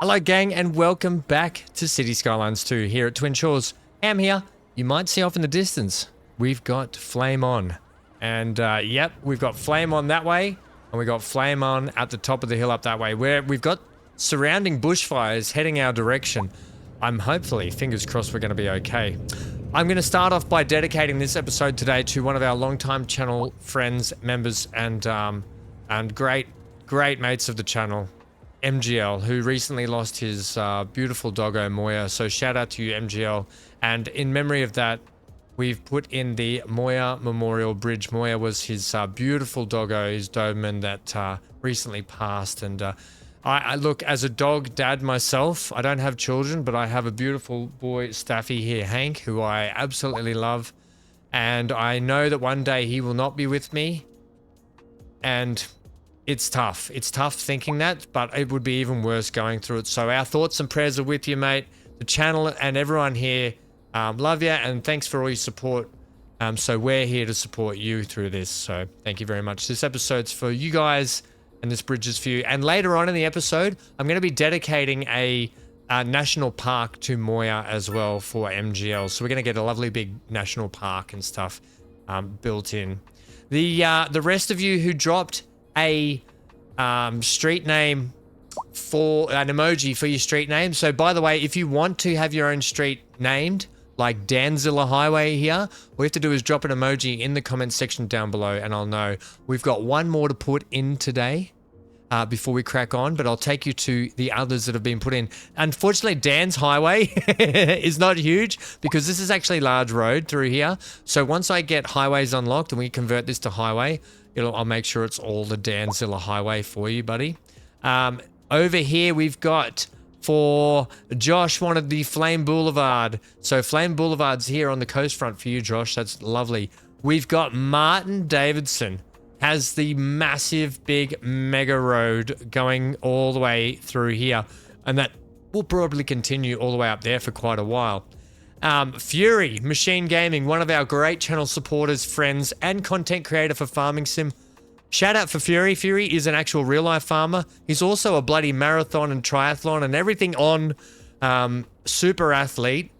Hello gang and welcome back to City Skylines 2 here at Twin Shores. Ham here. You might see off in the distance, we've got Flame On. And yep, we've got Flame On that way and we've got Flame On at the top of the hill up that way where we've got surrounding bushfires heading our direction. I'm hopefully, fingers crossed, we're going to be okay. I'm going to start off by dedicating this episode today to one of our longtime channel friends, members and great mates of the channel. MGL, who recently lost his beautiful doggo Moya. So shout out to you, MGL. And in memory of that, we've put in the Moya Memorial Bridge. Moya was his beautiful doggo, his Doberman that recently passed. And I look, as a dog dad myself, I don't have children, but I have a beautiful boy, Staffy here, Hank, who I absolutely love. And I know that one day he will not be with me. And it's tough. It's tough thinking that, but it would be even worse going through it. So our thoughts and prayers are with you, mate. The channel and everyone here, love you and thanks for all your support. So we're here to support you through this. So thank you very much. This episode's for you guys and this bridge is for you. And later on in the episode, I'm going to be dedicating a national park to Moya as well for MGL. So we're going to get a lovely big national park and stuff built in. The rest of you who dropped a street name for an emoji for your street name. So by the way, if you want to have your own street named like Danzilla Highway here, all you have to do is drop an emoji in the comment section down below and I'll know. We've got one more to put in today before we crack on, but I'll take you to the others that have been put in. Unfortunately, Dan's Highway is not huge because this is actually a large road through here. So once I get highways unlocked and we convert this to highway, I'll make sure it's all the Danzilla Highway for you, buddy. Over here, we've got, for Josh, wanted the Flame Boulevard. So Flame Boulevard's here on the coast front for you, Josh. That's lovely. We've got Martin Davidson has the massive, big, mega road going all the way through here. And that will probably continue all the way up there for quite a while. Fury Machine Gaming, one of our great channel supporters, friends, and content creator for Farming Sim. Shout out for Fury. Fury is an actual real life farmer. He's also a bloody marathon and triathlon and everything on super athlete.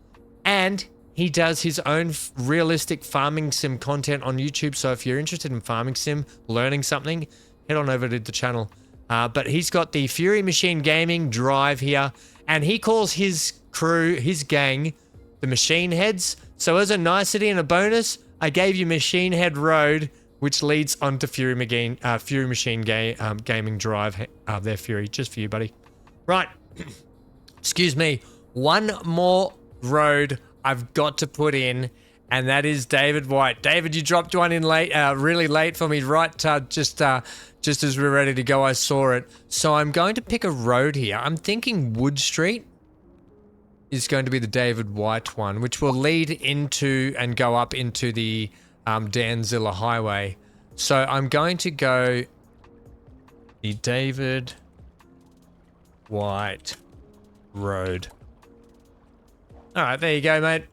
And he does his own realistic Farming Sim content on YouTube. So if you're interested in Farming Sim, learning something, head on over to the channel. But he's got the Fury Machine Gaming drive here. And he calls his crew, his gang, the Machine Heads. So as a nicety and a bonus, I gave you Machine Head Road, which leads onto Fury Machine Gaming Drive. There, Fury, just for you, buddy. Right. Excuse me. One more road I've got to put in, and that is David White. David, you dropped one in late, really late for me, right? Just as we're ready to go, I saw it. So I'm going to pick a road here. I'm thinking Wood Street is going to be the David White one, which will lead into and go up into the Danzilla Highway. So I'm going to go the David White Road. All right, there you go, mate.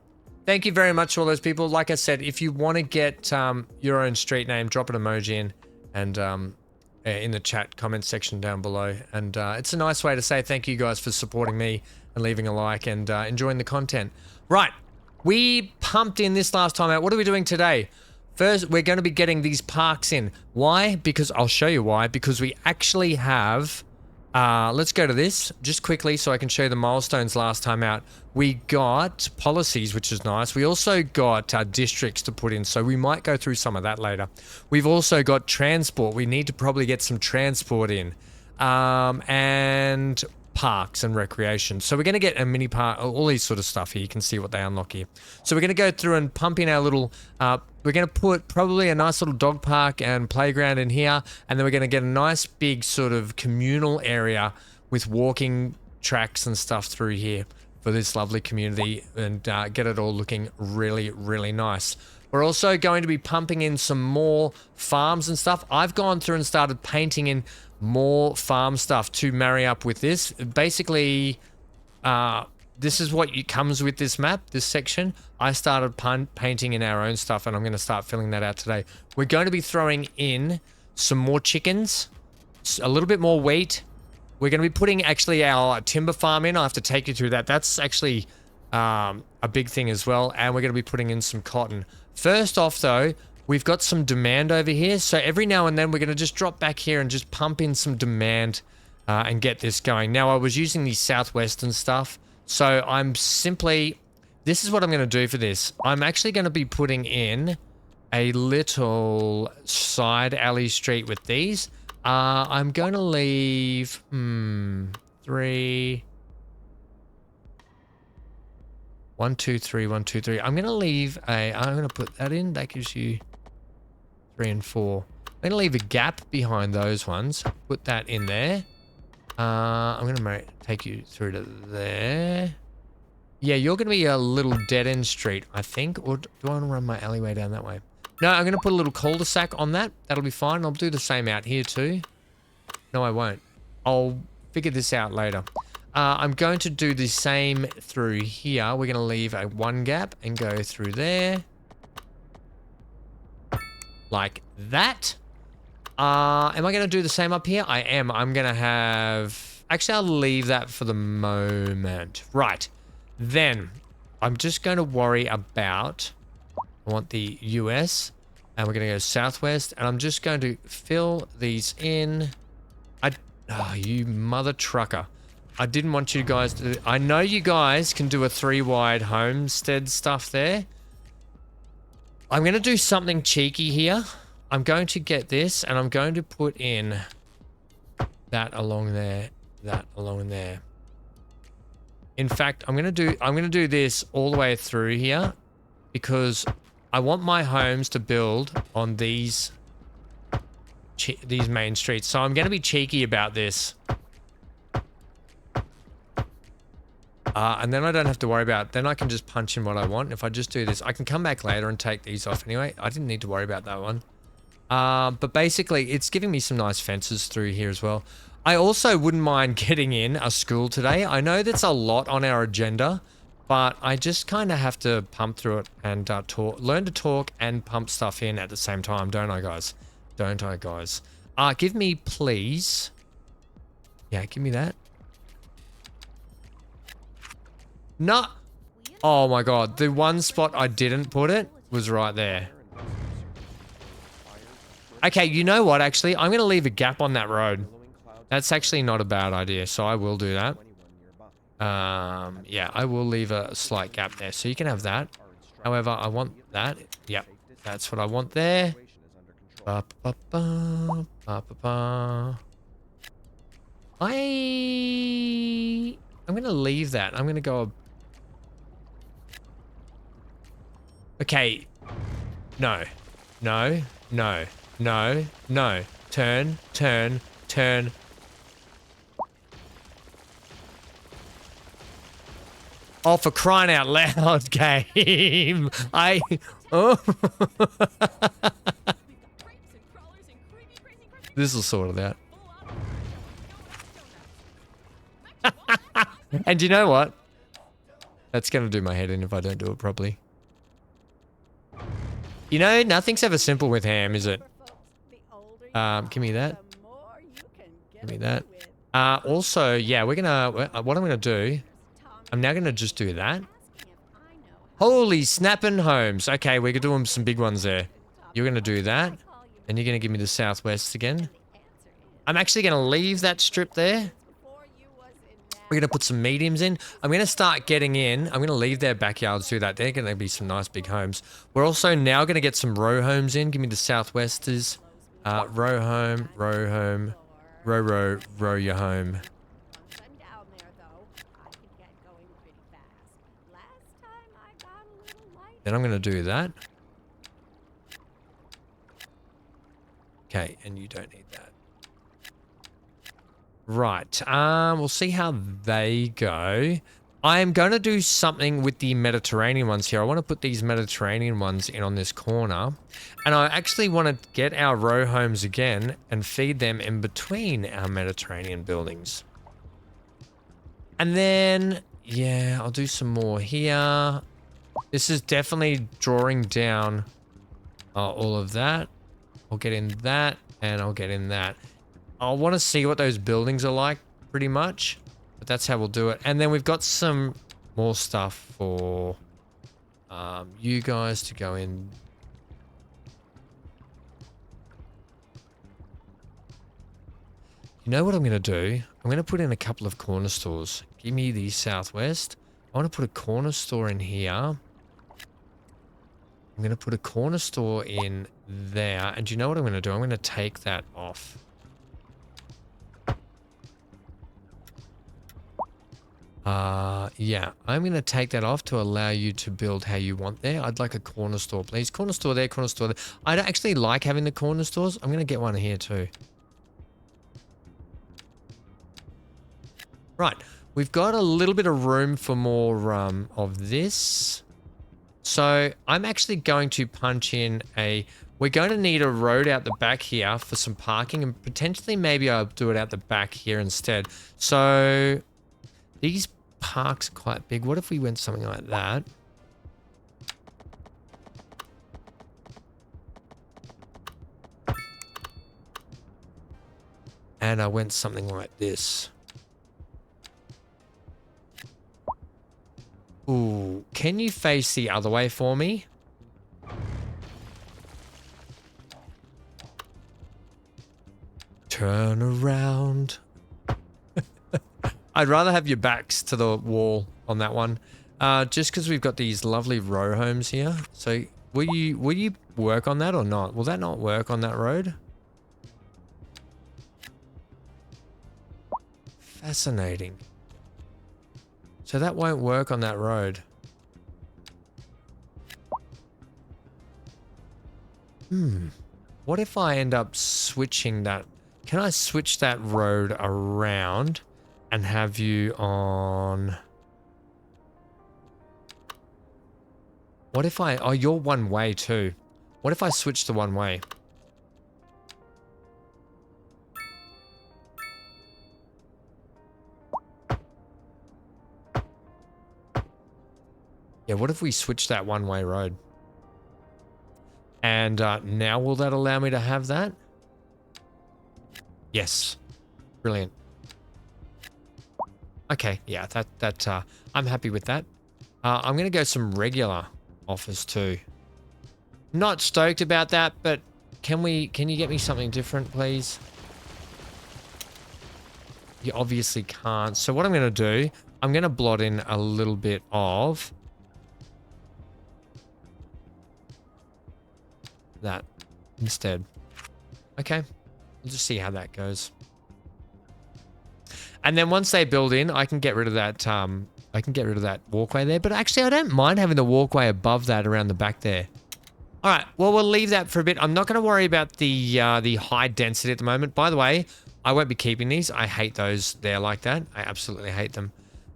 Thank you very much to all those people. Like I said, if you want to get your own street name, drop an emoji in and in the chat comment section down below. And it's a nice way to say thank you guys for supporting me and leaving a like and enjoying the content. Right, we pumped in this last time out. What are we doing today? First, we're going to be getting these parks in. Why? Because I'll show you why. Because we actually have, let's go to this just quickly so I can show you the milestones last time out. We got policies, which is nice. We also got districts to put in, so we might go through some of that later. We've also got transport. We need to probably get some transport in. And parks and recreation. So we're going to get a mini park, all these sort of stuff here. You can see what they unlock here. So we're going to go through and pump in our little, we're going to put probably a nice little dog park and playground in here. And then we're going to get a nice big sort of communal area with walking tracks and stuff through here for this lovely community and get it all looking really, really nice. We're also going to be pumping in some more farms and stuff. I've gone through and started painting in more farm stuff to marry up with this. Basically, this is what comes with this map, this section. I started painting in our own stuff and I'm going to start filling that out today. We're going to be throwing in some more chickens, a little bit more wheat, We're going to be putting actually our timber farm in. I'll have to take you through that. That's actually a big thing as well. And we're going to be putting in some cotton. First off, though, we've got some demand over here. So every now and then we're going to just drop back here and just pump in some demand and get this going. Now, I was using the southwestern stuff. So I'm simply... This is what I'm going to do for this. I'm actually going to be putting in a little side alley street with these. I'm going to leave 3... 1, 2, 3, 1, 2, 3. I'm going to leave a... I'm going to put that in. That gives you 3 and 4. I'm going to leave a gap behind those ones. Put that in there. I'm going to take you through to there. Yeah, you're going to be a little dead-end street, I think. Or do I want to run my alleyway down that way? No, I'm going to put a little cul-de-sac on that. That'll be fine. I'll do the same out here too. No, I won't. I'll figure this out later. I'm going to do the same through here. We're going to leave a 1 gap and go through there. Like that. Am I going to do the same up here? I am. I'm going to have... Actually, I'll leave that for the moment. Right. Then, I'm just going to worry about... I want the US. And we're going to go southwest. And I'm just going to fill these in. Oh, you mother trucker. I didn't want you guys to... I know you guys can do a 3-wide homestead stuff there. I'm going to do something cheeky here. I'm going to get this and I'm going to put in that along there, that along there. In fact, I'm going to do this all the way through here because I want my homes to build on these main streets. So I'm going to be cheeky about this. And then I don't have to worry about it. Then I can just punch in what I want. If I just do this, I can come back later and take these off anyway. I didn't need to worry about that one. But basically, it's giving me some nice fences through here as well. I also wouldn't mind getting in a school today. I know that's a lot on our agenda, but I just kind of have to pump through it and learn to talk and pump stuff in at the same time, don't I, guys? Don't I, guys? Give me, please. Yeah, give me that. No. Oh my god. The one spot I didn't put it was right there. Okay, you know what, actually? I'm going to leave a gap on that road. That's actually not a bad idea, so I will do that. Yeah, I will leave a slight gap there, so you can have that. However, I want that. Yep, that's what I want there. Ba, ba, ba, ba, ba, ba. I'm going to leave that. I'm going to go... Okay. No. No. No. No. No. Turn. Turn. Turn. Oh, for crying out loud, game. Oh. This will sort it out. And you know what? That's going to do my head in if I don't do it properly. You know, nothing's ever simple with ham, is it? Give me that. Give me that. Also, yeah, we're gonna... What I'm gonna do... I'm now gonna just do that. Holy snapping homes. Okay, we're doing some big ones there. You're gonna do that. And you're gonna give me the southwest again. I'm actually gonna leave that strip there. We're going to put some mediums in. I'm going to start getting in. I'm going to leave their backyards do that. They're going to be some nice big homes. We're also now going to get some row homes in. Give me the southwesters. Row home, row home, row your home. Then I'm going to do that. Okay, and you don't need that. Right, we'll see how they go. I am going to do something with the Mediterranean ones here. I want to put these Mediterranean ones in on this corner. And I actually want to get our row homes again and feed them in between our Mediterranean buildings. And then, yeah, I'll do some more here. This is definitely drawing down all of that. I'll get in that and I'll get in that. I want to see what those buildings are like pretty much. But that's how we'll do it. And then we've got some more stuff for you guys to go in. You know what I'm going to do? I'm going to put in a couple of corner stores. Give me the southwest. I want to put a corner store in here. I'm going to put a corner store in there. And do you know what I'm going to do? I'm going to take that off. Yeah, I'm going to take that off to allow you to build how you want there. I'd like a corner store, please. Corner store there, corner store there. I don't actually like having the corner stores. I'm going to get one here too. Right, we've got a little bit of room for more of this. So I'm actually going to punch in a... We're going to need a road out the back here for some parking, and potentially maybe I'll do it out the back here instead. So these parks are quite big. What if we went something like that? And I went something like this. Ooh, can you face the other way for me? Turn around. I'd rather have your backs to the wall on that one. Just because we've got these lovely row homes here. So will you work on that or not? Will that not work on that road? Fascinating. So that won't work on that road. What if I end up switching that? Can I switch that road around and have you on... What if I... Oh, you're one way too. What if I switch to one way? Yeah, what if we switch that one-way road? And now will that allow me to have that? Yes. Brilliant. Okay, yeah, that I'm happy with that. I'm going to go some regular offers too. Not stoked about that, but can you get me something different, please? You obviously can't. So what I'm going to do, I'm going to blot in a little bit of that instead. Okay, we'll just see how that goes. And then once they build in, I can get rid of that. I can get rid of that walkway there. But actually, I don't mind having the walkway above that around the back there. All right. Well, we'll leave that for a bit. I'm not going to worry about the high density at the moment. By the way, I won't be keeping these. I hate those there like that. I absolutely hate them.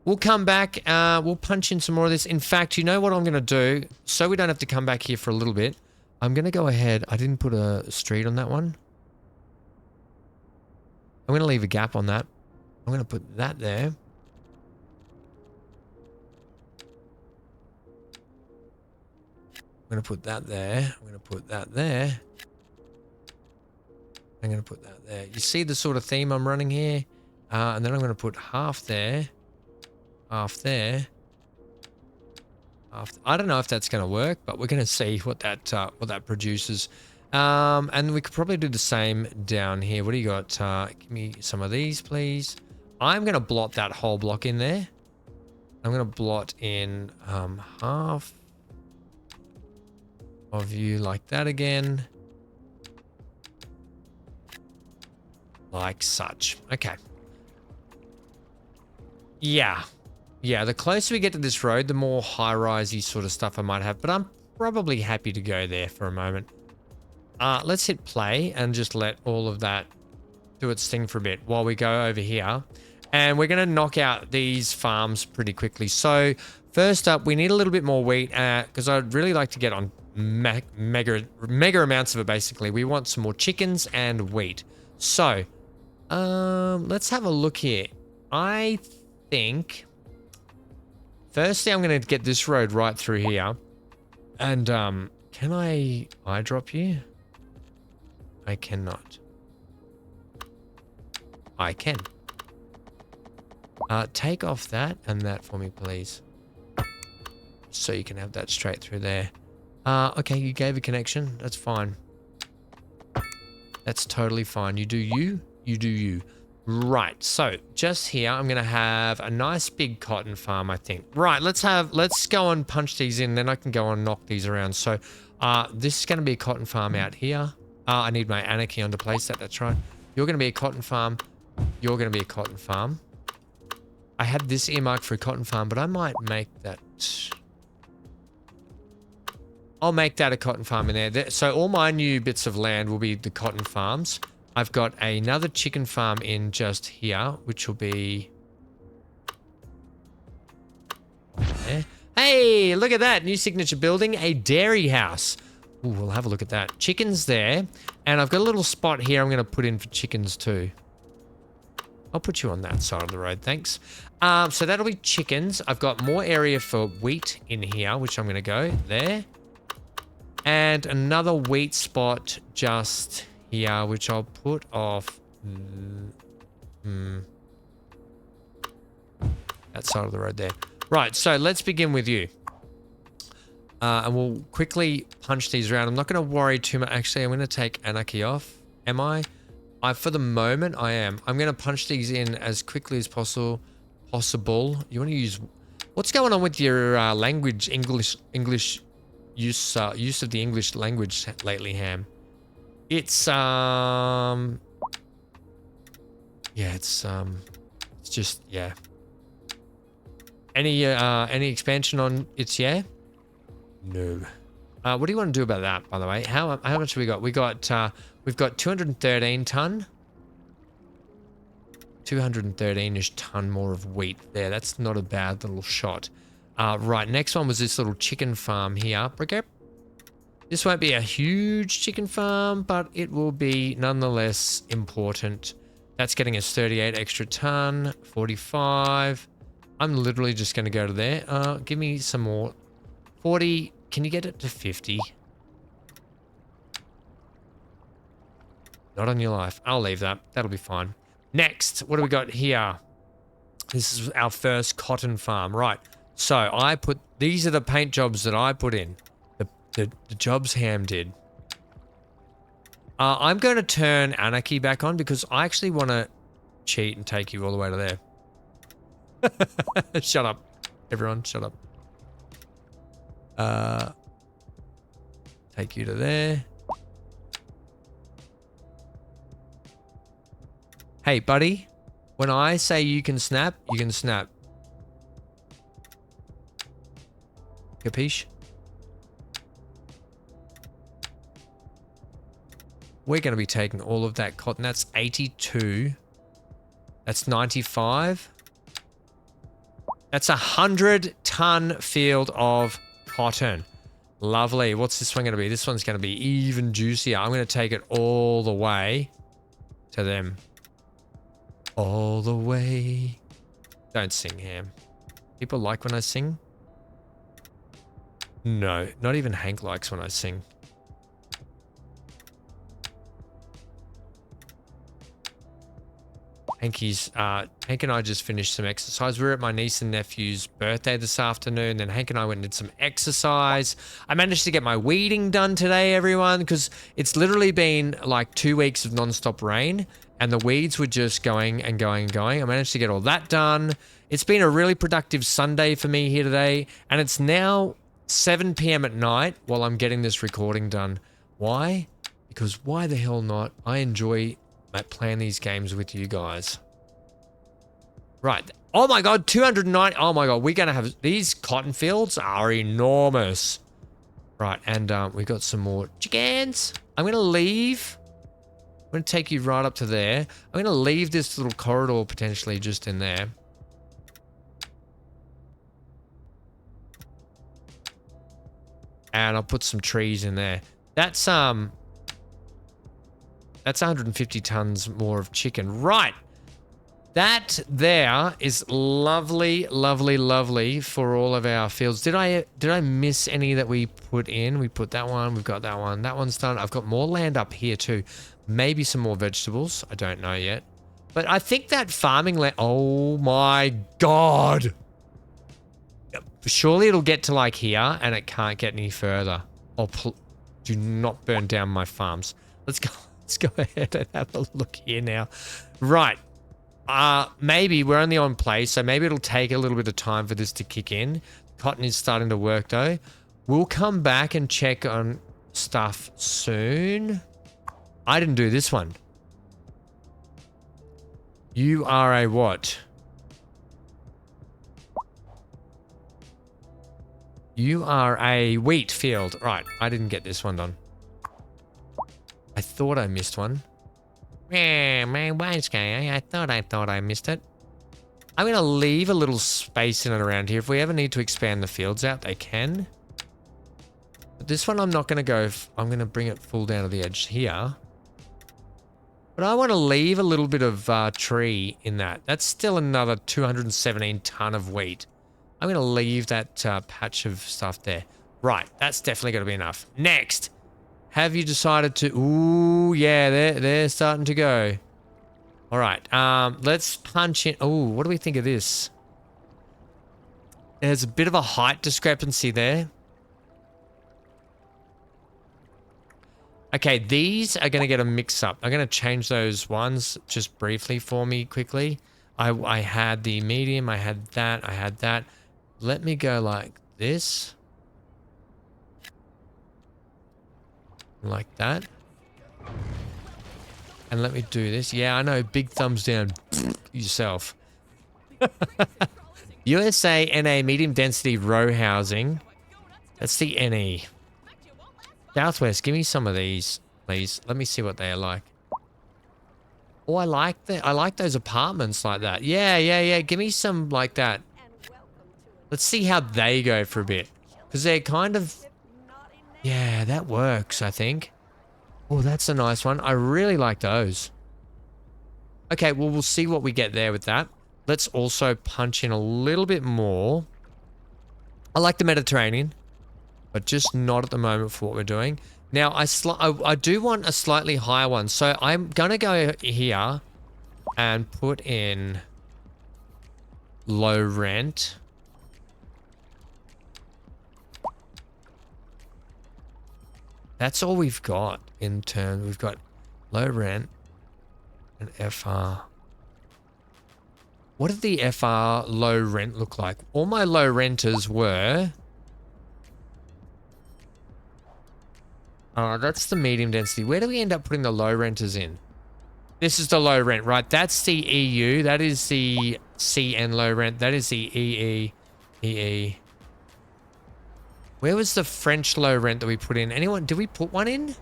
We'll come back. We'll punch in some more of this. In fact, you know what I'm going to do? So we don't have to come back here for a little bit. I'm going to go ahead. I didn't put a street on that one. I'm going to leave a gap on that. I'm going to put that there. I'm going to put that there. I'm going to put that there. I'm going to put that there. You see the sort of theme I'm running here? And then I'm going to put half there. Half there. I don't know if that's going to work, but we're going to see what that produces. And we could probably do the same down here. What do you got? Give me some of these, please. I'm going to blot that whole block in there. I'm going to blot in half of you like that again. Like such. Okay. Yeah. Yeah, the closer we get to this road, the more high-risey sort of stuff I might have. But I'm probably happy to go there for a moment. Let's hit play and just let all of that do its thing for a bit while we go over here. And we're going to knock out these farms pretty quickly. So first up, we need a little bit more wheat because I'd really like to get on mega amounts of it, basically. We want some more chickens and wheat. So let's have a look here. I think... Firstly, I'm going to get this road right through here. And can I drop you? I cannot. I can. Take off that and that for me, please. So you can have that straight through there. Okay, you gave a connection. That's fine. That's totally fine. You do you. You do you. Right, so just here, I'm going to have a nice big cotton farm, I think. Right, let's go and punch these in, then I can go and knock these around. So this is going to be a cotton farm out here. I need my anarchy on to place that, that's right. You're going to be a cotton farm. You're going to be a cotton farm. I had this earmarked for a cotton farm, but I might make that... I'll make that a cotton farm in there. So all my new bits of land will be the cotton farms. I've got another chicken farm in just here, which will be... there. Hey, look at that. New signature building, a dairy house. Ooh, we'll have a look at that. Chickens there. And I've got a little spot here I'm going to put in for chickens too. I'll put you on that side of the road, thanks. So that'll be chickens. I've got more area for wheat in here, which I'm going to go there. And another wheat spot just... here, which I'll put off that side of the road there. Right, so let's begin with you. And we'll quickly punch these around. I'm not going to worry too much. Actually, I'm going to take anarchy off. Am I? For the moment, I am. I'm going to punch these in as quickly as possible. You want to use... What's going on with your language, English use of the English language lately, Ham? It's yeah, it's just, yeah. Any expansion on it's, yeah? No. What do you want to do about that, by the way? How much have we got? We've got 213 ton. 213-ish ton more of wheat there. That's not a bad little shot. Right, next one was this little chicken farm here. This won't be a huge chicken farm, but it will be nonetheless important. That's getting us 38 extra ton, 45. I'm literally just going to go to there. Give me some more. 40. Can you get it to 50? Not on your life. I'll leave that. That'll be fine. Next, what do we got here? This is our first cotton farm. Right. So these are the paint jobs that I put in. The jobs Ham did. I'm going to turn anarchy back on because I actually want to cheat and take you all the way to there. Shut up. Everyone, shut up. Take you to there. Hey, buddy. When I say you can snap, you can snap. Capiche? We're going to be taking all of that cotton. That's 82. That's 95. That's 100-ton field of cotton. Lovely. What's this one going to be? This one's going to be even juicier. I'm going to take it all the way to them. All the way. Don't sing, Ham. People like when I sing? No, not even Hank likes when I sing. Hank and I just finished some exercise. We were at my niece and nephew's birthday this afternoon. Then Hank and I went and did some exercise. I managed to get my weeding done today, everyone, because it's literally been like 2 weeks of non-stop rain and the weeds were just going and going and going. I managed to get all that done. It's been a really productive Sunday for me here today. And it's now 7 p.m. at night while I'm getting this recording done. Why? Because why the hell not? I enjoy playing these games with you guys. Right. Oh my god, 209. Oh my god, we're going to have... These cotton fields are enormous. Right, and we got some more chickens. I'm going to leave. I'm going to take you right up to there. I'm going to leave this little corridor potentially just in there. And I'll put some trees in there. That's 150 tons more of chicken. Right. That there is lovely, lovely, lovely for all of our fields. Did I miss any that we put in? We put that one. We've got that one. That one's done. I've got more land up here too. Maybe some more vegetables. I don't know yet. But I think that farming land... Oh my God. Surely it'll get to like here and it can't get any further. Oh, do not burn down my farms. Let's go ahead and have a look here now. Right. Maybe we're only on play, so maybe it'll take a little bit of time for this to kick in. Cotton is starting to work though. We'll come back and check on stuff soon. I didn't do this one. You are a what? You are a wheat field. Right, I didn't get this one done. I thought I missed one. Yeah, my wise guy. I thought I missed it. I'm going to leave a little space in it around here. If we ever need to expand the fields out, they can. But this one I'm not going to go... I'm going to bring it full down to the edge here. But I want to leave a little bit of tree in that. That's still another 217 ton of wheat. I'm going to leave that patch of stuff there. Right, that's definitely going to be enough. Next, have you decided to... Ooh, yeah, they're starting to go. All right, let's punch in... Ooh, what do we think of this? There's a bit of a height discrepancy there. Okay, these are going to get a mix-up. I'm going to change those ones just briefly for me quickly. I had the medium, I had that. Let me go like this. Like that. And let me do this. Yeah, I know, big thumbs down yourself. USA NA medium density row housing. That's the NE. Southwest, give me some of these, please. Let me see what they are like. Oh, I like those apartments like that. Yeah. Give me some like that. Let's see how they go for a bit. Because they're kind of... Yeah, that works, I think. Oh, that's a nice one. I really like those. Okay, well, we'll see what we get there with that. Let's also punch in a little bit more. I like the Mediterranean, but just not at the moment for what we're doing. Now, I do want a slightly higher one. So I'm going to go here and put in low rent. That's all we've got in terms. We've got low rent and FR. What did the FR low rent look like? All my low renters were... that's the medium density. Where do we end up putting the low renters in? This is the low rent, right? That's the EU. That is the CN low rent. That is the EE. Where was the French low rent that we put in? Anyone? Did we put one in?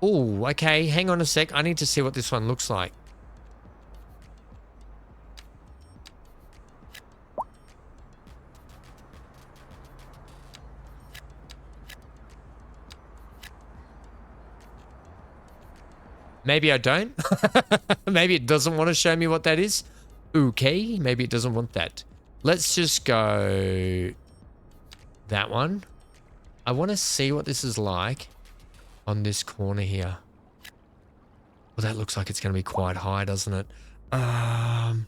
Oh, okay. Hang on a sec. I need to see what this one looks like. Maybe I don't. Maybe it doesn't want to show me what that is. Okay, maybe it doesn't want that. Let's just go that one. I want to see what this is like on this corner here. Well, that looks like it's going to be quite high, doesn't it? And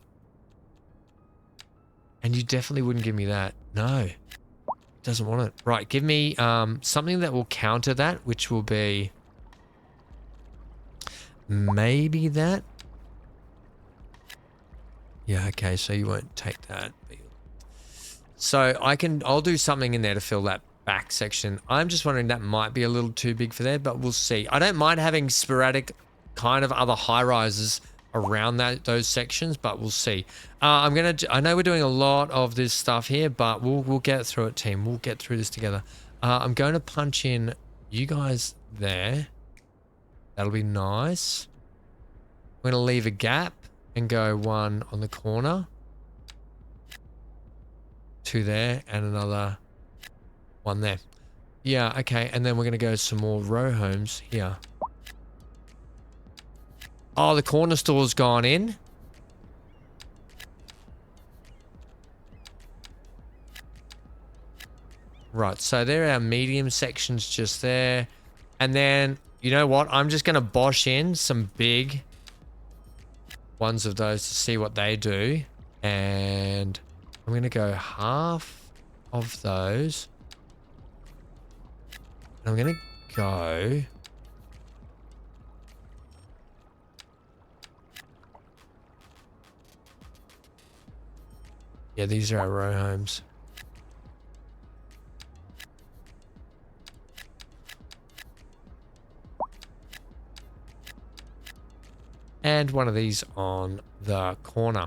you definitely wouldn't give me that. No, it doesn't want it. Right, give me something that will counter that, which will be maybe that. Yeah, okay, so you won't take that. So I'll do something in there to fill that back section. I'm just wondering, that might be a little too big for there, but we'll see. I don't mind having sporadic kind of other high rises around those sections, but we'll see. I know we're doing a lot of this stuff here, but we'll get through it, team. We'll get through this together. I'm going to punch in you guys there. That'll be nice. I'm going to leave a gap and go one on the corner. Two there and another one there. Yeah, okay. And then we're going to go some more row homes here. Oh, the corner store's gone in. Right, so there are our medium sections just there. And then You know what? I'm just going to bosh in some big ones of those to see what they do. And I'm going to go half of those. And I'm going to go... Yeah, these are our row homes. And one of these on the corner.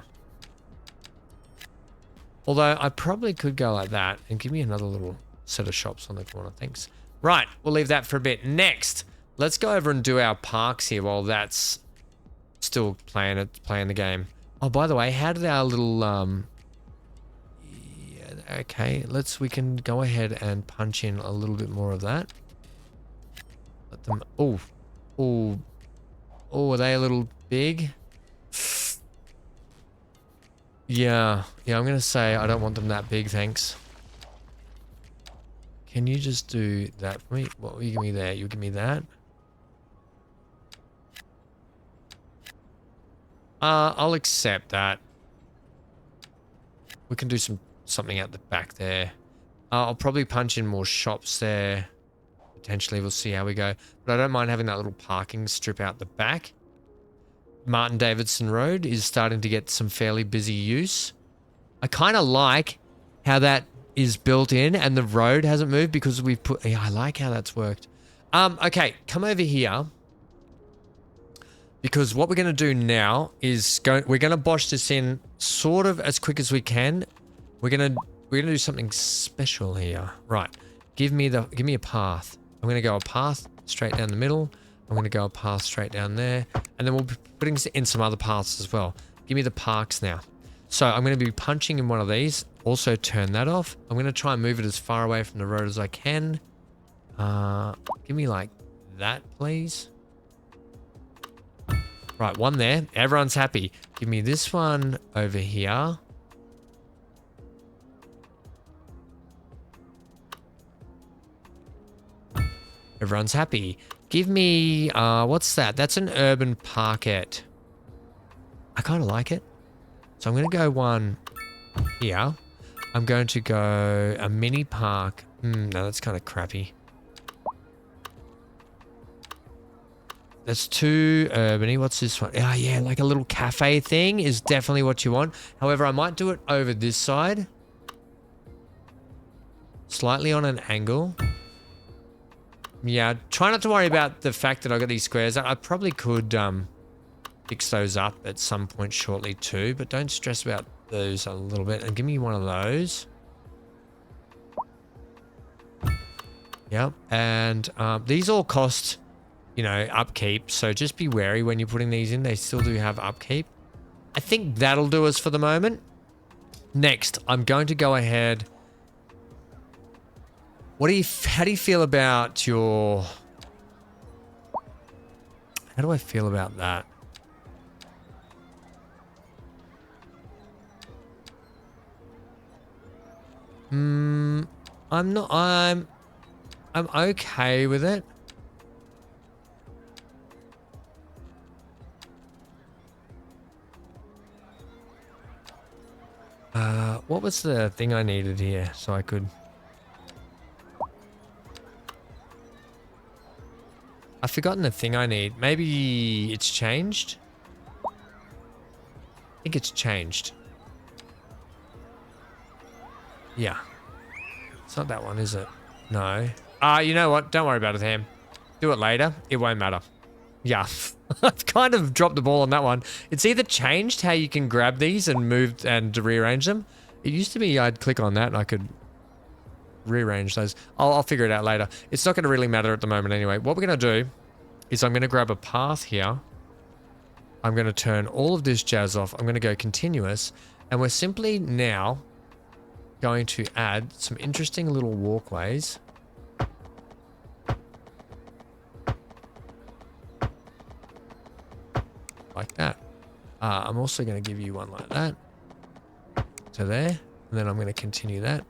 Although I probably could go like that and give me another little set of shops on the corner. Thanks. Right, we'll leave that for a bit. Next, let's go over and do our parks here while that's still playing the game. Oh, by the way, how did our little yeah, okay, we can go ahead and punch in a little bit more of that. Let them. Oh, are they a little big? Yeah, I'm gonna say I don't want them that big, thanks. Can you just do that for me? What will you give me there? You give me that? I'll accept that. We can do something at the back there. I'll probably punch in more shops there. Potentially, we'll see how we go. But I don't mind having that little parking strip out the back. Martin Davidson Road is starting to get some fairly busy use. I kind of like how that is built in and the road hasn't moved because we've put... Yeah, I like how that's worked. Okay, come over here. Because what we're going to do now is we're going to bosh this in sort of as quick as we can. We're going to do something special here. Right. Give me a path. I'm going to go a path straight down the middle. I'm going to go a path straight down there. And then we'll be putting in some other paths as well. Give me the parks now. So I'm going to be punching in one of these. Also turn that off. I'm going to try and move it as far away from the road as I can. Give me like that, please. Right, one there. Everyone's happy. Give me this one over here. Everyone's happy. Give me, what's that? That's an urban parkette. I kind of like it. So I'm going to go one here. I'm going to go a mini park. No, that's kind of crappy. That's too urban-y. What's this one? Oh, yeah, like a little cafe thing is definitely what you want. However, I might do it over this side. Slightly on an angle. Yeah, try not to worry about the fact that I've got these squares. I probably could fix those up at some point shortly too, but don't stress about those a little bit. And give me one of those. Yep, and these all cost, you know, upkeep, so just be wary when you're putting these in. They still do have upkeep. I think that'll do us for the moment. Next, I'm going to go ahead... how do you feel about your... How do I feel about that? I'm okay with it. What was the thing I needed here so I could... I've forgotten the thing I need. Maybe it's changed? I think it's changed. Yeah. It's not that one, is it? No. You know what? Don't worry about it, Ham. Do it later. It won't matter. Yeah. I've kind of dropped the ball on that one. It's either changed how you can grab these and move and rearrange them. It used to be I'd click on that and I could rearrange those. I'll figure it out later. It's not going to really matter at the moment anyway. What we're going to do is I'm going to grab a path here. I'm going to turn all of this jazz off. I'm going to go continuous. And we're simply now going to add some interesting little walkways. Like that. I'm also going to give you one like that. To there. And then I'm going to continue that.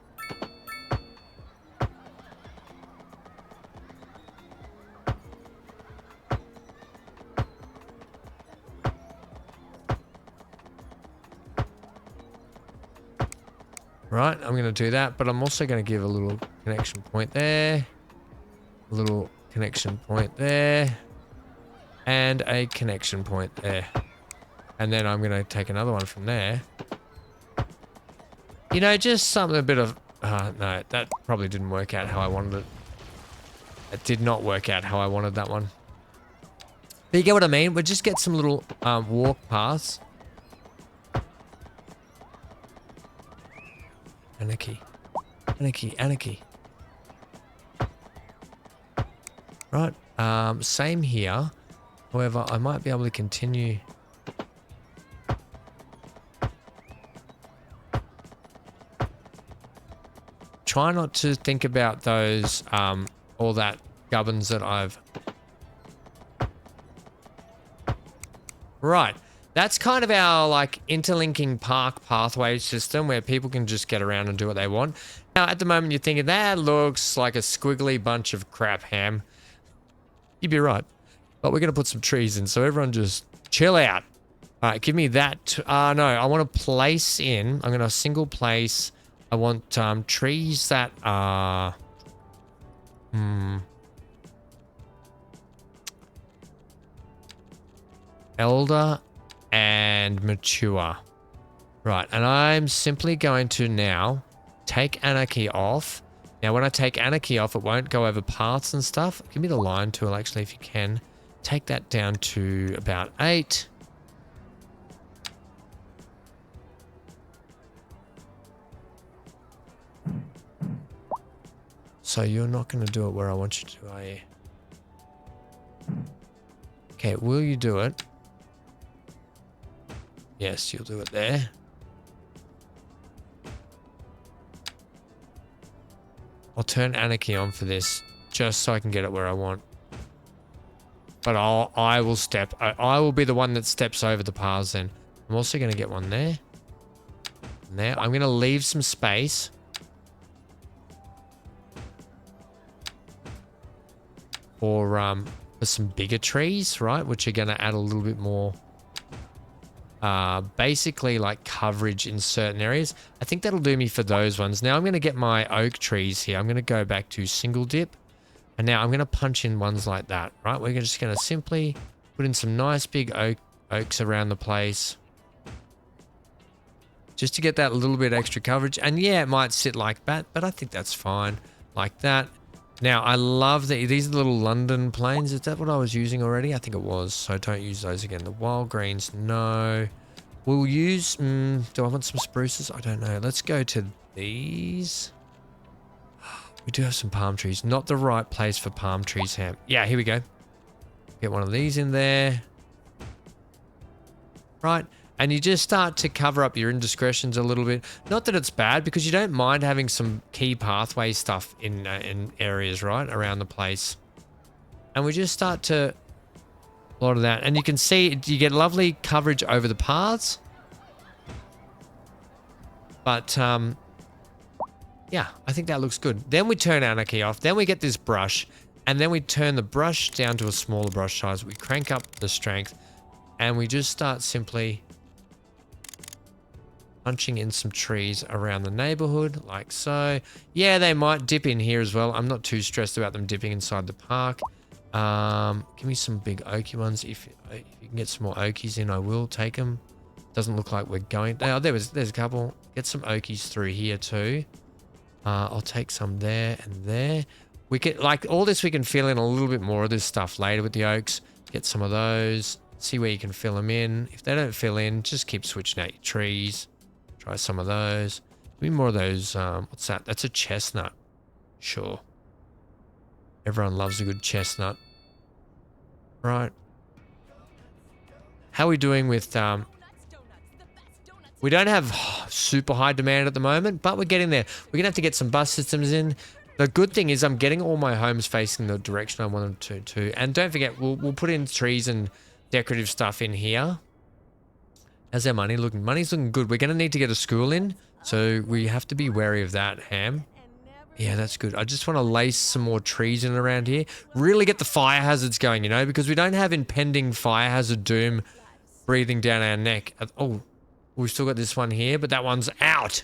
Right, I'm going to do that, but I'm also going to give a little connection point there. A little connection point there. And a connection point there. And then I'm going to take another one from there. You know, just something a bit of... no, that probably didn't work out how I wanted it. It did not work out how I wanted that one. But you get what I mean? We'll just get some little walk paths. Anarchy. Anarchy. Anarchy. Right. Same here. However, I might be able to continue... Try not to think about those, all that gubbins that I've... Right. That's kind of our, like, interlinking park pathway system where people can just get around and do what they want. Now, at the moment, you're thinking, that looks like a squiggly bunch of crap, Ham. You'd be right. But we're going to put some trees in, so everyone just chill out. All right, give me that. No, I want to place in... I'm going to single place... I want trees that are... elder and mature. Right, and I'm simply going to now take anarchy off. Now, when I take anarchy off, it won't go over paths and stuff. Give me the line tool, actually, if you can. Take that down to about 8. So you're not going to do it where I want you to, are you? Okay, will you do it? Yes, you'll do it there. I'll turn anarchy on for this, just so I can get it where I want. But I will be the one that steps over the paths then. I'm also going to get one there. And there. I'm going to leave some space. For some bigger trees, right? Which are going to add a little bit more, basically like coverage in certain areas. I think that'll do me for those ones. Now I'm going to get my oak trees here. I'm going to go back to single dip. And now I'm going to punch in ones like that, right? We're just going to simply put in some nice big oaks around the place. Just to get that little bit extra coverage. And yeah, it might sit like that, but I think that's fine. Like that. Now, I love these little London planes. Is that what I was using already? I think it was, so don't use those again. The wild greens, no. We'll use... do I want some spruces? I don't know. Let's go to these. We do have some palm trees. Not the right place for palm trees, Ham. Yeah, here we go. Get one of these in there. Right. And you just start to cover up your indiscretions a little bit. Not that it's bad, because you don't mind having some key pathway stuff in areas, right, around the place. And we just start to... A lot of that. And you can see you get lovely coverage over the paths. But, yeah, I think that looks good. Then we turn anarchy off. Then we get this brush. And then we turn the brush down to a smaller brush size. We crank up the strength. And we just start simply... punching in some trees around the neighborhood, like so. Yeah, they might dip in here as well. I'm not too stressed about them dipping inside the park. Give me some big oaky ones. If you can get some more oakies in, I will take them. Doesn't look like we're going... Oh, there's a couple. Get some oakies through here too. I'll take some there and there. We can, like, all this we can fill in a little bit more of this stuff later with the oaks. Get some of those. See where you can fill them in. If they don't fill in, just keep switching out your trees. Try some of those. Give me more of those. What's that? That's a chestnut. Sure. Everyone loves a good chestnut. Right. How are we doing with... we don't have super high demand at the moment, but we're getting there. We're going to have to get some bus systems in. The good thing is I'm getting all my homes facing the direction I want them to. And don't forget, we'll put in trees and decorative stuff in here. How's our money looking? Money's looking good. We're going to need to get a school in, so we have to be wary of that, Ham. Yeah, that's good. I just want to lace some more trees in around here. Really get the fire hazards going, you know, because we don't have impending fire hazard doom breathing down our neck. Oh, we've still got this one here, but that one's out.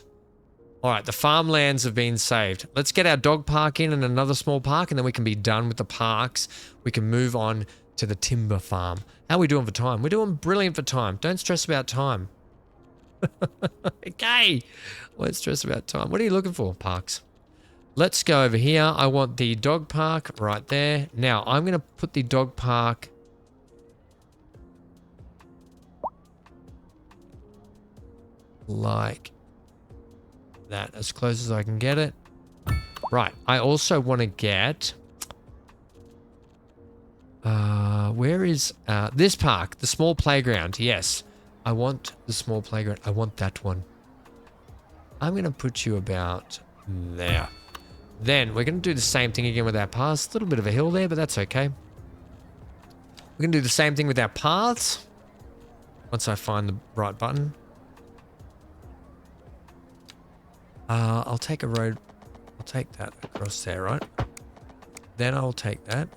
All right, the farmlands have been saved. Let's get our dog park in and another small park, and then we can be done with the parks. We can move on to the timber farm. How are we doing for time? We're doing brilliant for time. Don't stress about time. Okay. Don't stress about time. What are you looking for? Parks. Let's go over here. I want the dog park right there. Now, I'm going to put the dog park like that, as close as I can get it. Right. I also want to get... where is this park? The small playground. Yes. I want the small playground. I want that one. I'm going to put you about there. Then we're going to do the same thing again with our paths. A little bit of a hill there, but that's okay. We're going to do the same thing with our paths. Once I find the right button. I'll take a road. I'll take that across there, right? Then I'll take that.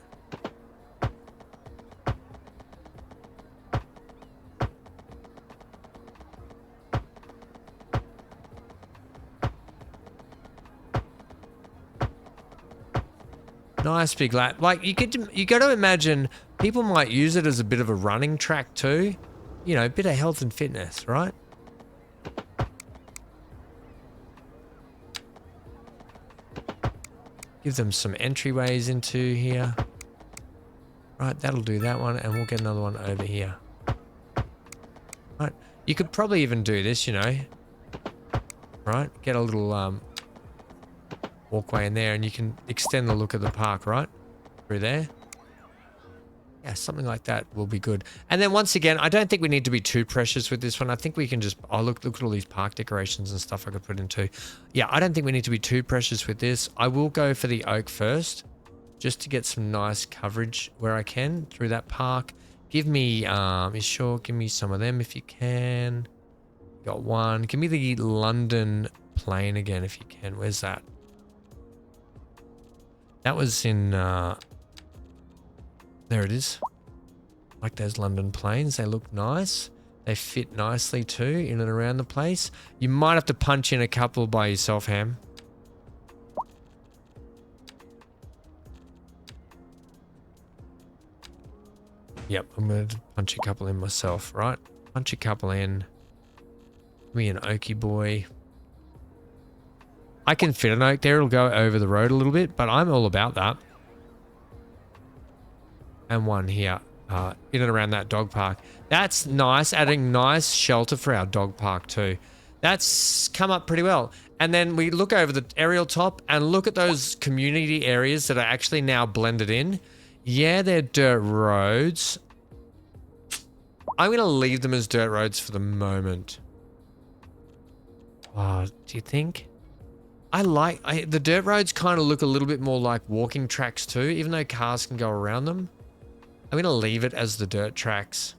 Nice big lap. Like you got to imagine people might use it as a bit of a running track too. You know, a bit of health and fitness, right? Give them some entryways into here. Right, that'll do that one, and we'll get another one over here. Right, you could probably even do this, you know. Right, get a little walkway in there, and you can extend the look of the park, right? Through there. Yeah, something like that will be good. And then once again, I don't think we need to be too precious with this one. I think we can just... Oh, look at all these park decorations and stuff I could put in too. Yeah, I don't think we need to be too precious with this. I will go for the oak first, just to get some nice coverage where I can through that park. Give me... give me some of them if you can. Got one. Give me the London plane again if you can. Where's that? That was in... There it is. Like those London planes. They look nice. They fit nicely too in and around the place. You might have to punch in a couple by yourself, Ham. Yep, I'm going to punch a couple in myself, right? Punch a couple in. Give me an oaky boy. I can fit an oak there. It'll go over the road a little bit, but I'm all about that. And one here, in and around that dog park. That's nice, adding nice shelter for our dog park too. That's come up pretty well. And then we look over the aerial top and look at those community areas that are actually now blended in. Yeah, they're dirt roads. I'm going to leave them as dirt roads for the moment. Oh, do you think? The dirt roads kind of look a little bit more like walking tracks too, even though cars can go around them. I'm going to leave it as the dirt tracks.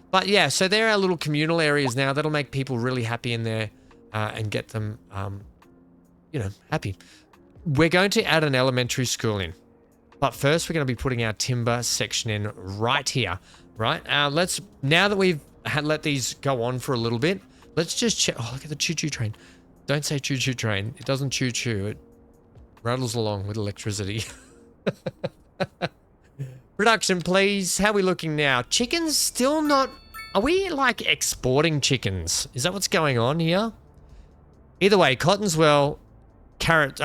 But yeah, so there are little communal areas now that'll make people really happy in there and get them, you know, happy. We're going to add an elementary school in. But first, we're going to be putting our timber section in right here, right? Now that we've let these go on for a little bit, let's just check. Oh, look at the choo-choo train. Don't say choo-choo train. It doesn't choo-choo. It rattles along with electricity. Production, please. How are we looking now? Chickens still not... Are we, like, exporting chickens? Is that what's going on here? Either way, cotton's well. Carrots.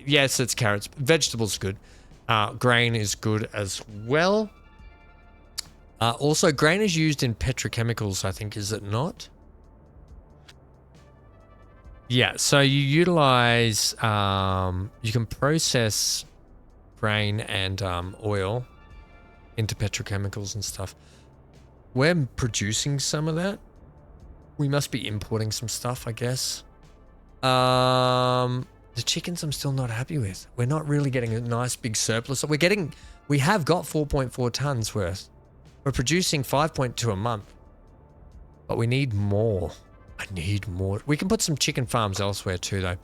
Yes, it's carrots. Vegetables good. Grain is good as well. Also, grain is used in petrochemicals, I think, is it not? Yeah, so you utilize... you can process... grain and oil into petrochemicals and stuff. We're producing some of that. We must be importing some stuff, I guess. The chickens I'm still not happy with. We're not really getting a nice big surplus. We have got 4.4 tons worth. We're producing 5.2 a month. But we need more. I need more. We can put some chicken farms elsewhere too though.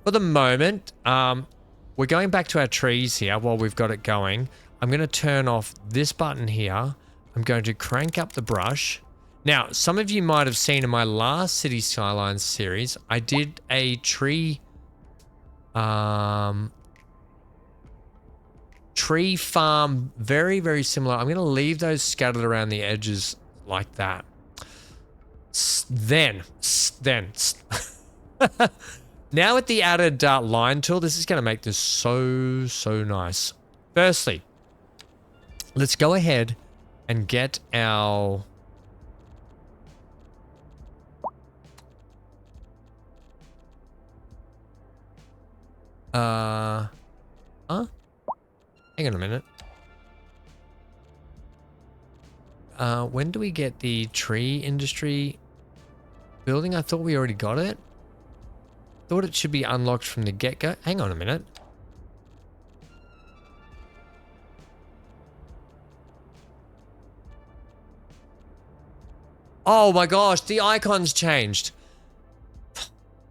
For the moment, we're going back to our trees here while we've got it going. I'm going to turn off this button here. I'm going to crank up the brush. Now, some of you might have seen in my last City Skylines series, I did a tree farm, very, very similar. I'm going to leave those scattered around the edges like that. Then. Now with the added line tool, this is going to make this so, so nice. Firstly, let's go ahead and get our... Hang on a minute. When do we get the tree industry building? I thought we already got it. Thought it should be unlocked from the get-go. Hang on a minute. Oh my gosh, the icon's changed.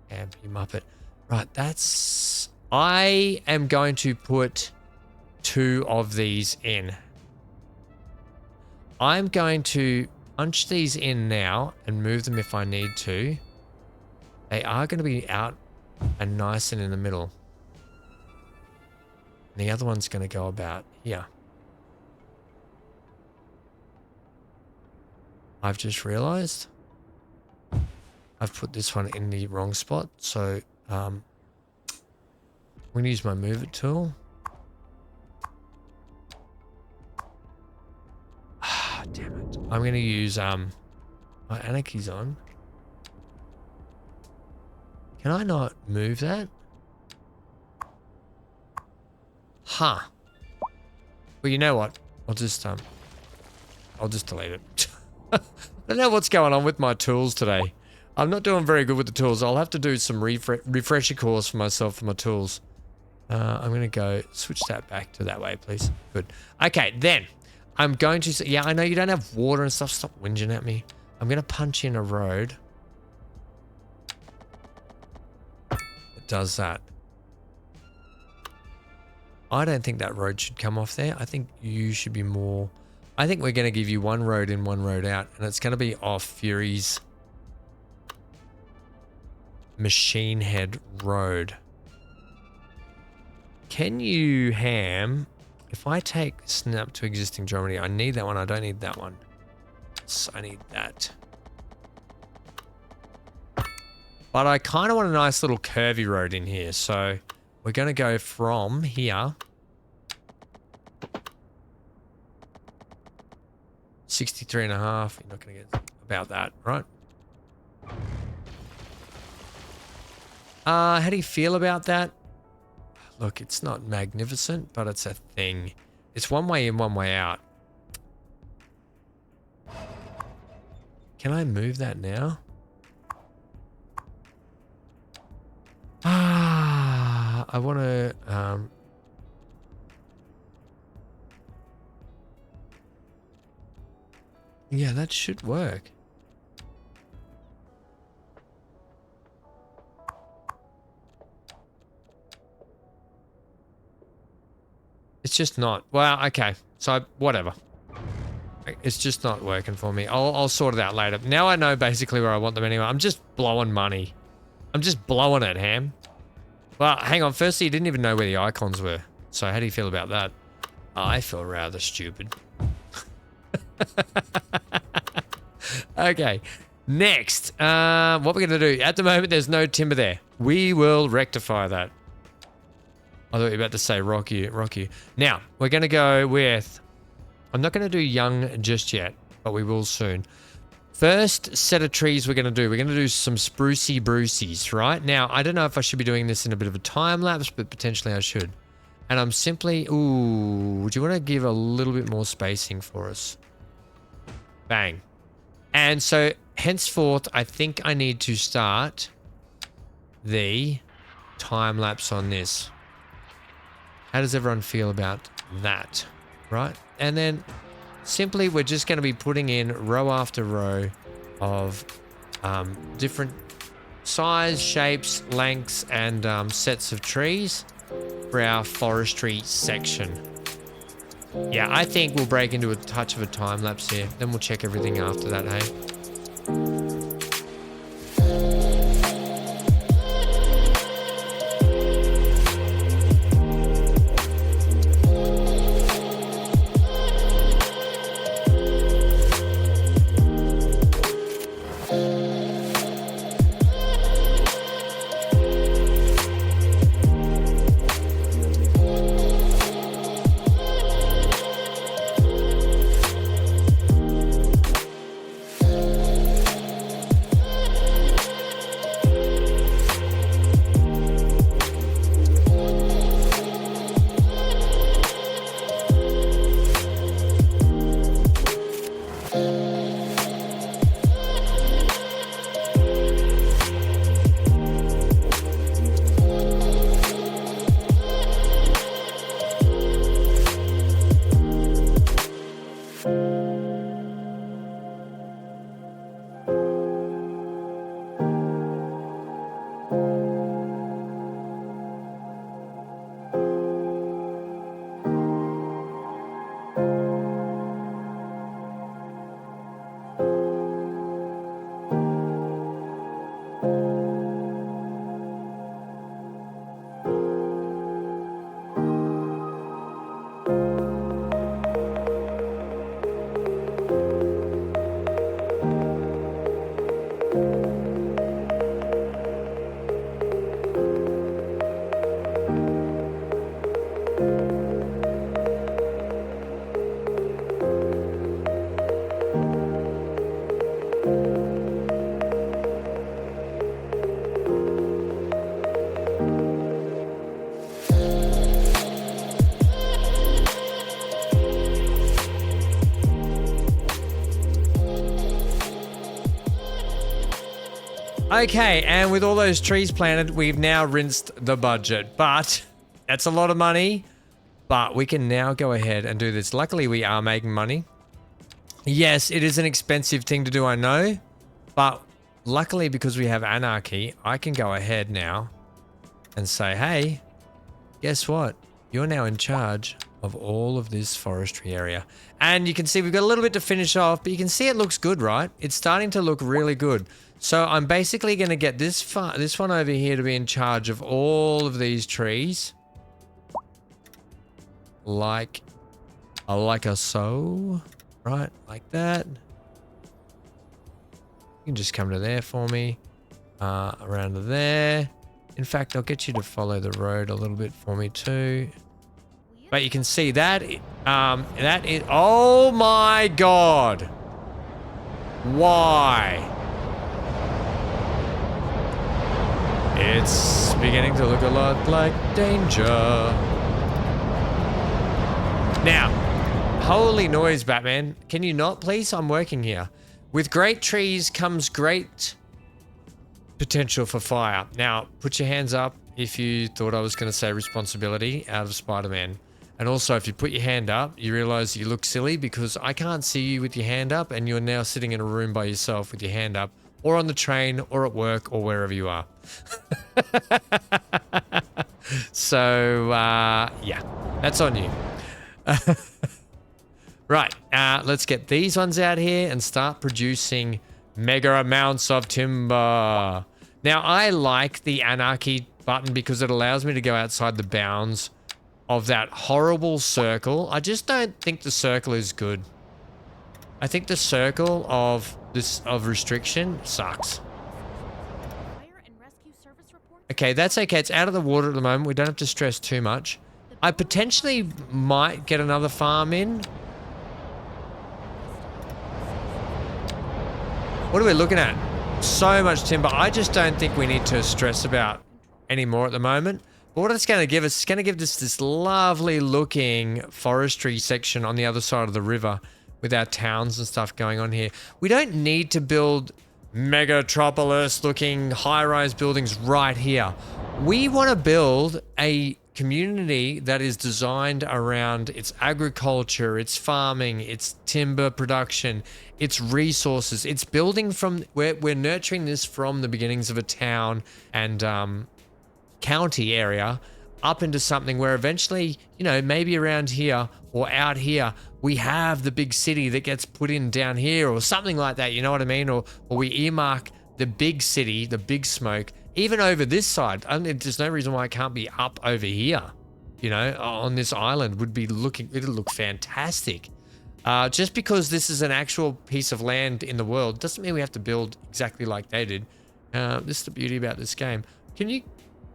Damn, you muppet. Right, that's... I am going to put 2 of these in. I'm going to punch these in now and move them if I need to. They are going to be out and nice and in the middle. And the other one's going to go about here. I've just realized I've put this one in the wrong spot. So I'm going to use my move it tool. Ah, damn it. I'm going to use my anarchy's on. Can I not move that? Huh. Well, you know what? I'll just delete it. I don't know what's going on with my tools today. I'm not doing very good with the tools. I'll have to do some refresher course for myself for my tools. I'm going to go switch that back to that way, please. Good. Okay, then I'm going to... Yeah, I know you don't have water and stuff. Stop whinging at me. I'm going to punch in a road. It does that. I don't think that road should come off there. I think you should be more... I think we're going to give you one road in, one road out, and it's going to be off Fury's Machine Head Road. Can you ham... If I take snap to existing geometry, I need that one. I don't need that one. So I need that. But I kind of want a nice little curvy road in here. So we're going to go from here. 63.5. You're not going to get about that, right? How do you feel about that? Look, it's not magnificent, but it's a thing. It's one way in, one way out. Can I move that now? I want to... Yeah, that should work. It's just not. Well, okay. So, whatever. It's just not working for me. I'll sort it out later. Now I know basically where I want them anyway. I'm just blowing money. I'm just blowing it, Ham. Well, hang on. Firstly, you didn't even know where the icons were. So, how do you feel about that? I feel rather stupid. Okay. Next. What we're going to do. At the moment, there's no timber there. We will rectify that. I thought you were about to say rock you. Now, we're going to go with... I'm not going to do young just yet, but we will soon. First set of trees we're going to do some sprucey bruceys, right? Now, I don't know if I should be doing this in a bit of a time lapse, but potentially I should. And I'm simply... Ooh, do you want to give a little bit more spacing for us? Bang. And so, henceforth, I think I need to start the time lapse on this. How does everyone feel about that? Right? And then simply we're just going to be putting in row after row of different size, shapes, lengths, and sets of trees for our forestry section. Yeah, I think we'll break into a touch of a time lapse here. Then we'll check everything after that, hey? Okay, and with all those trees planted, we've now rinsed the budget. But that's a lot of money. But we can now go ahead and do this. Luckily, we are making money. Yes, it is an expensive thing to do, I know. But luckily, because we have anarchy, I can go ahead now and say, hey, guess what? You're now in charge of all of this forestry area. And you can see we've got a little bit to finish off, but you can see it looks good, right? It's starting to look really good. So I'm basically going to get this one over here to be in charge of all of these trees. Like a so, right? Like that. You can just come to there for me. Around to there. In fact, I'll get you to follow the road a little bit for me too. But you can see that, that is, oh my God. Why? It's beginning to look a lot like danger. Now, holy noise, Batman. Can you not, please? I'm working here. With great trees comes great potential for fire. Now, put your hands up if you thought I was going to say responsibility out of Spider-Man. And also, if you put your hand up, you realize you look silly because I can't see you with your hand up and you're now sitting in a room by yourself with your hand up, or on the train, or at work, or wherever you are. So, yeah, that's on you. Right, let's get these ones out here and start producing mega amounts of timber. Now, I like the anarchy button because it allows me to go outside the bounds of that horrible circle. I just don't think the circle is good. I think the circle of restriction sucks. Okay, that's okay. It's out of the water at the moment. We don't have to stress too much. I potentially might get another farm in. What are we looking at? So much timber. I just don't think we need to stress about anymore at the moment. But what it's going to give us, it's going to give us this lovely looking forestry section on the other side of the river with our towns and stuff going on here. We don't need to build megatropolis looking high-rise buildings right here. We want to build a community that is designed around its agriculture, its farming, its timber production, its resources. It's building from, we're nurturing this from the beginnings of a town and county area up into something where eventually, you know, maybe around here or out here, we have the big city that gets put in down here or something like that, you know what I mean? Or we earmark the big city, the big smoke, even over this side. I mean, there's no reason why it can't be up over here, you know, on this island would be looking, it'll look fantastic. Just because this is an actual piece of land in the world doesn't mean we have to build exactly like they did. This is the beauty about this game. Can you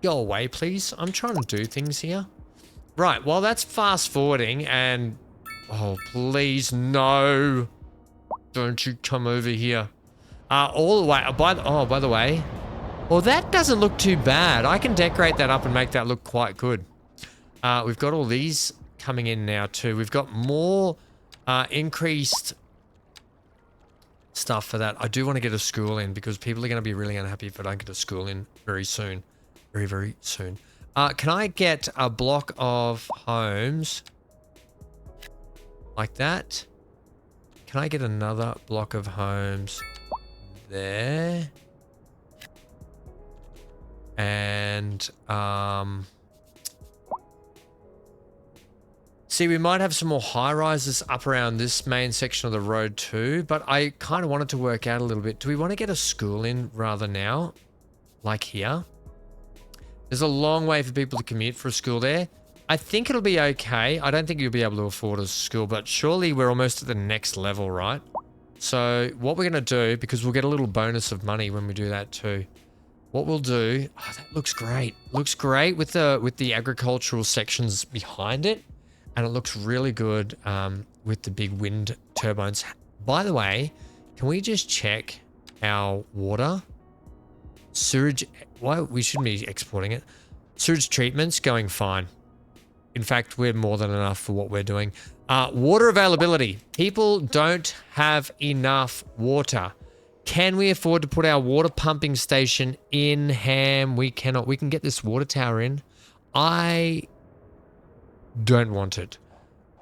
go away, please? I'm trying to do things here. Right, well, that's fast forwarding and... Oh, please, no. Don't you come over here. All the way... by the way... Well, that doesn't look too bad. I can decorate that up and make that look quite good. We've got all these coming in now, too. We've got more increased stuff for that. I do want to get a school in because people are going to be really unhappy if I don't get a school in very soon. Very, very soon. Can I get a block of homes like that? Can I get another block of homes there? And, see, we might have some more high-rises up around this main section of the road too, but I kind of wanted to work out a little bit. Do we want to get a school in rather now? Like here? There's a long way for people to commute for a school there. I think it'll be okay. I don't think you'll be able to afford a school, but surely we're almost at the next level, right? So what we're going to do, because we'll get a little bonus of money when we do that too. What we'll do... Oh, that looks great. Looks great with the agricultural sections behind it. And it looks really good with the big wind turbines. By the way, can we just check our water? Sewage... Why? We shouldn't be exporting it. Sewage treatment's going fine. In fact, we're more than enough for what we're doing. Water availability. People don't have enough water. Can we afford to put our water pumping station in Ham? We cannot. We can get this water tower in. I don't want it.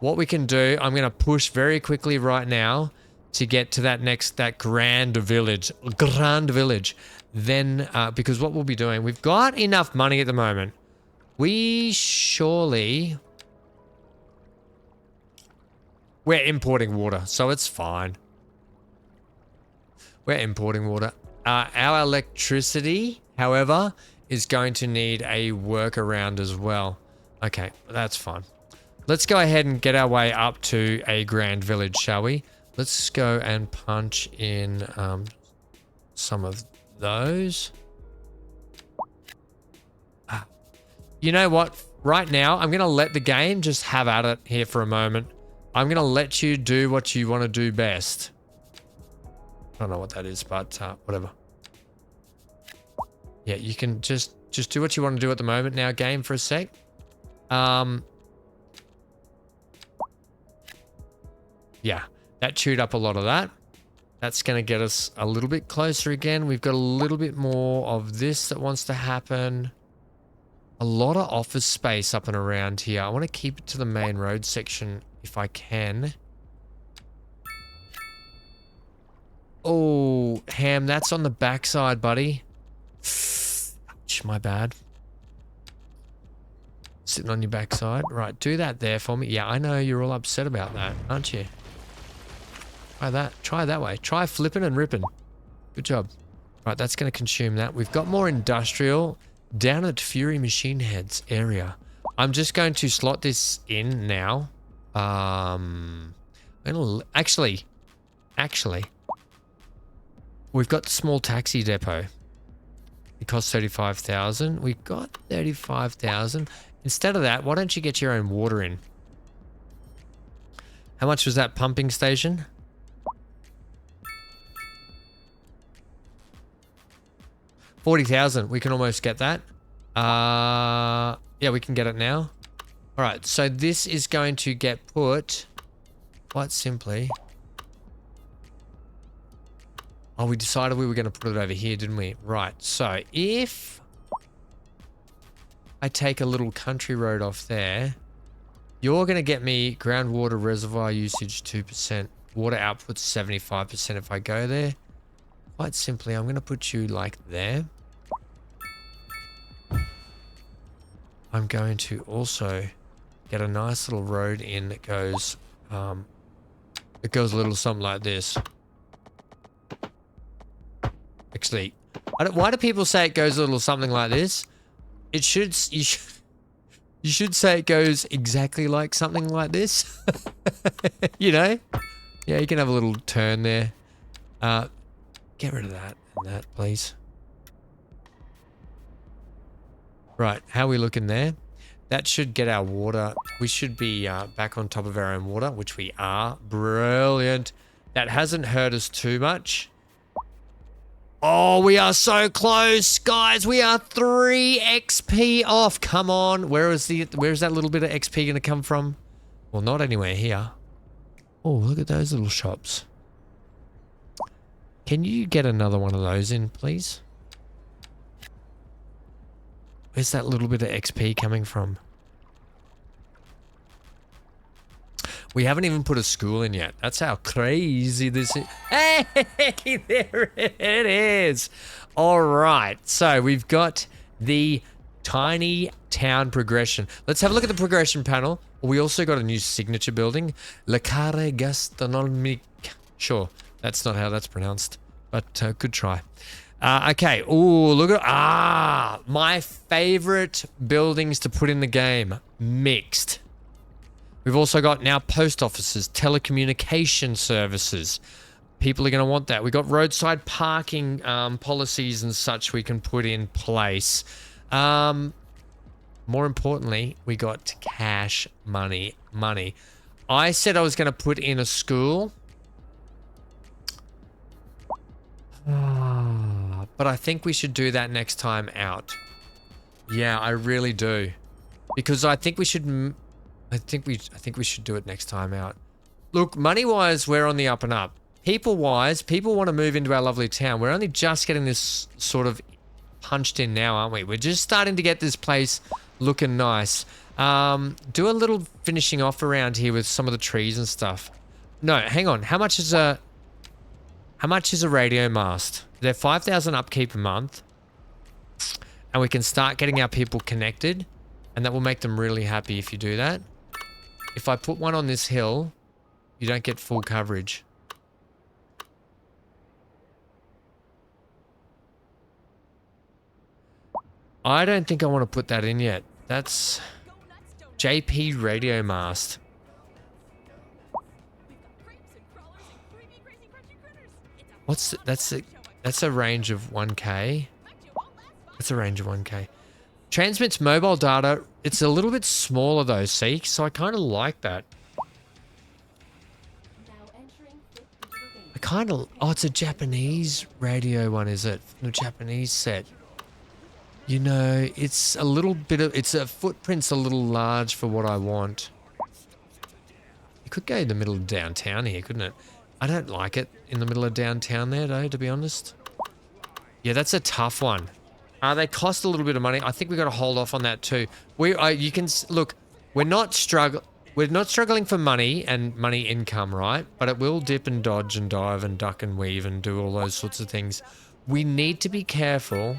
What we can do, I'm going to push very quickly right now to get to that grand village. Then, because what we'll be doing, we've got enough money at the moment. We surely... We're importing water, so it's fine. We're importing water. Our electricity, however, is going to need a workaround as well. Okay, that's fine. Let's go ahead and get our way up to a grand village, shall we? Let's go and punch in some of those. You know what? Right now, I'm going to let the game just have at it here for a moment. I'm going to let you do what you want to do best. I don't know what that is, but whatever. Yeah, you can just do what you want to do at the moment now, game, for a sec. Yeah, that chewed up a lot of that. That's going to get us a little bit closer again. We've got a little bit more of this that wants to happen. A lot of office space up and around here. I want to keep it to the main road section if I can. Oh, Ham, that's on the backside, buddy. Ouch, my bad. Sitting on your backside. Right, do that there for me. Yeah, I know you're all upset about that, aren't you? Try that. Try that way. Try flipping and ripping. Good job. Right, that's going to consume that. We've got more industrial down at Fury Machine Heads area. I'm just going to slot this in now. Actually, we've got the small taxi depot. It costs 35,000. We've got 35,000. Instead of that, why don't you get your own water in? How much was that pumping station? 40,000. We can almost get that. Yeah, we can get it now. All right, so this is going to get put quite simply. Oh, we decided we were going to put it over here, didn't we? Right, so if I take a little country road off there, you're going to get me groundwater reservoir usage 2%, water output 75% if I go there. Quite simply, I'm going to put you like there. I'm going to also get a nice little road in that goes, it goes a little something like this. Actually, why do people say it goes a little something like this? It should, you should say it goes exactly like something like this. You know? Yeah, you can have a little turn there. Get rid of that and that, please. Right, how are we looking there? That should get our water. We should be back on top of our own water, which we are. Brilliant. That hasn't hurt us too much. Oh, we are so close, guys. We are 3 XP off. Come on. Where's that little bit of XP going to come from? Well, not anywhere here. Oh, look at those little shops. Can you get another one of those in, please? Where's that little bit of XP coming from? We haven't even put a school in yet. That's how crazy this is. Hey, there it is. All right. So we've got the tiny town progression. Let's have a look at the progression panel. We also got a new signature building. Le Carré Gastronomique. Sure, that's not how that's pronounced, but good try. Okay. Oh, look at... my favorite buildings to put in the game. Mixed. We've also got now post offices, telecommunication services. People are going to want that. We've got roadside parking policies and such we can put in place. More importantly, we got cash money. I said I was going to put in a school. But I think we should do that next time out. Yeah, I really do. Because I think we should... I think we should do it next time out. Look, money-wise, we're on the up and up. People-wise, people want to move into our lovely town. We're only just getting this sort of punched in now, aren't we? We're just starting to get this place looking nice. Do a little finishing off around here with some of the trees and stuff. No, hang on. How much is a radio mast? They're 5,000 upkeep a month. And we can start getting our people connected. And that will make them really happy if you do that. If I put one on this hill, you don't get full coverage. I don't think I want to put that in yet. That's JP radio mast. That's a range of 1K. That's a range of 1K. Transmits mobile data. It's a little bit smaller though, see? So I kind of like that. I kind of... Oh, it's a Japanese radio one, is it? The Japanese set. You know, it's a little bit of... It's a footprint's a little large for what I want. It could go in the middle of downtown here, couldn't it? I don't like it in the middle of downtown there, though, to be honest. Yeah, that's a tough one. They cost a little bit of money. I think we got to hold off on that too. You can look. We're not struggling for money and money income, right? But it will dip and dodge and dive and duck and weave and do all those sorts of things. We need to be careful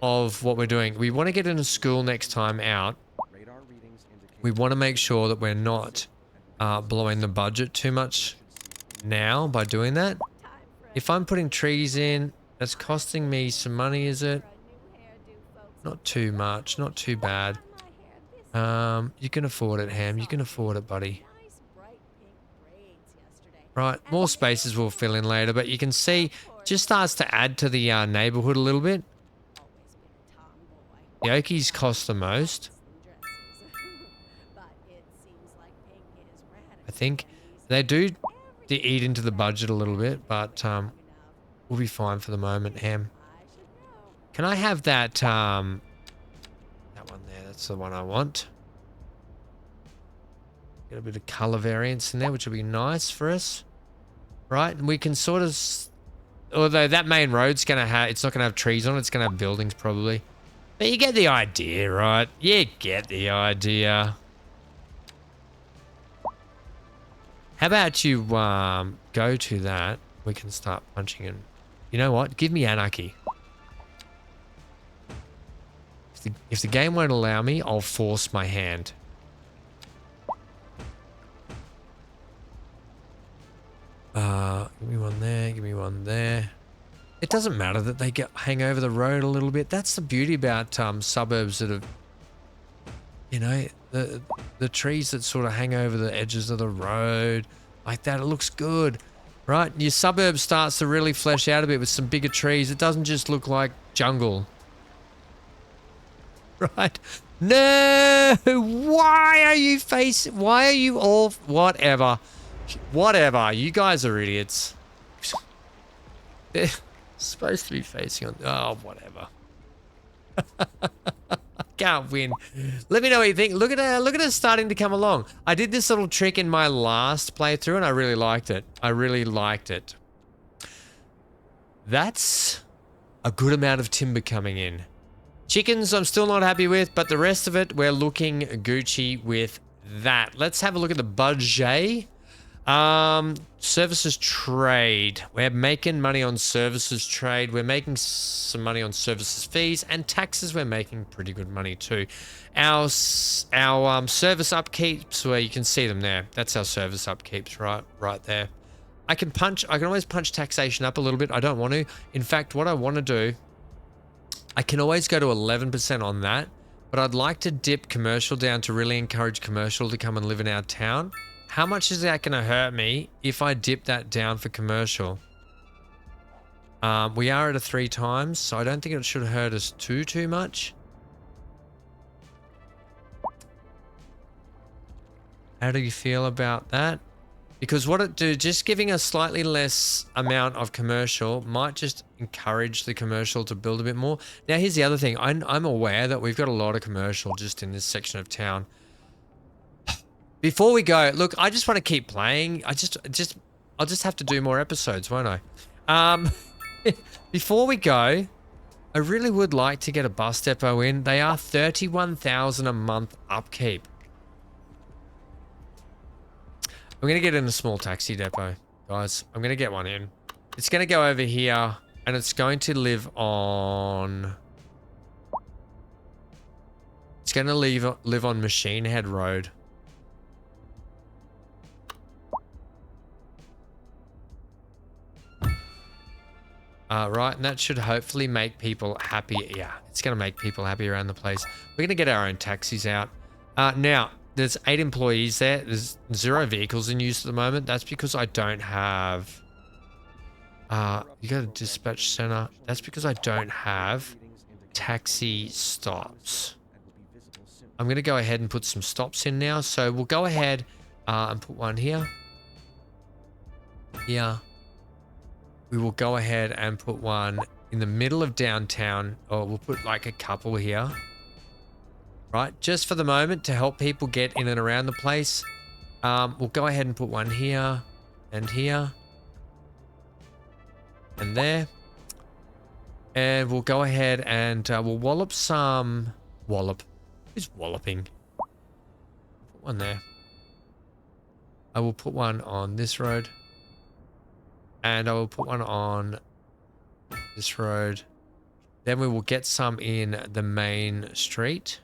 of what we're doing. We want to get in a school next time out. We want to make sure that we're not blowing the budget too much now by doing that. If I'm putting trees in, that's costing me some money, is it? Not too much, not too bad. You can afford it, Ham. You can afford it, buddy. Right, more spaces we'll fill in later, but you can see just starts to add to the neighborhood a little bit. The Okies cost the most. I think they do eat into the budget a little bit, but we'll be fine for the moment, Ham. Can I have that, that one there? That's the one I want. Get a bit of color variance in there, which will be nice for us. Right, and we can sort of... Although that main road's going to have... It's not going to have trees on it. It's going to have buildings, probably. But you get the idea, right? You get the idea. How about you go to that? We can start punching in. You know what? Give me anarchy. If the game won't allow me, I'll force my hand. Give me one there, give me one there. It doesn't matter that they hang over the road a little bit. That's the beauty about suburbs that have, you know, the trees that sort of hang over the edges of the road like that. It looks good, right? Your suburb starts to really flesh out a bit with some bigger trees. It doesn't just look like jungle, right? No, why are you all, whatever, you guys are idiots. They're supposed to be facing on, oh, whatever. I can't win. Let me know what you think. Look at it starting to come along. I did this little trick in my last playthrough and I really liked it. That's a good amount of timber coming in. Chickens I'm still not happy with, but the rest of it we're looking Gucci with that. Let's have a look at the budget. Services trade. We're making money on services trade. We're making some money on services fees and taxes. We're making pretty good money too. Our service upkeeps, where you can see them there. That's our service upkeeps right there. I can always punch taxation up a little bit. I don't want to. In fact, what I want to do, I can always go to 11% on that, but I'd like to dip commercial down to really encourage commercial to come and live in our town. How much is that going to hurt me if I dip that down for commercial? We are at a 3 times, so I don't think it should hurt us too much. How do you feel about that? Because what it do, just giving a slightly less amount of commercial might just encourage the commercial to build a bit more. Now, here's the other thing. I'm aware that we've got a lot of commercial just in this section of town. Before we go, look, I just want to keep playing. I'll just have to do more episodes, won't I? Before we go, I really would like to get a bus depot in. They are 31,000 a month upkeep. I'm going to get in a small taxi depot, guys. I'm going to get one in. It's going to go over here, and it's going to live on... It's going to live on Machine Head Road. Right, and that should hopefully make people happy. Yeah, it's going to make people happy around the place. We're going to get our own taxis out. Now, there's 8 employees there. There's 0 vehicles in use at the moment. That's because I don't have... you got a dispatch center. That's because I don't have taxi stops. I'm going to go ahead and put some stops in now. So we'll go ahead and put one here. Here. We will go ahead and put one in the middle of downtown, or we'll put like a couple here. Right, just for the moment to help people get in and around the place. We'll go ahead and put one here and here and there. And we'll go ahead and we'll wallop some... Wallop? Who's walloping? Put one there. I will put one on this road. And I will put one on this road. Then we will get some in the main street.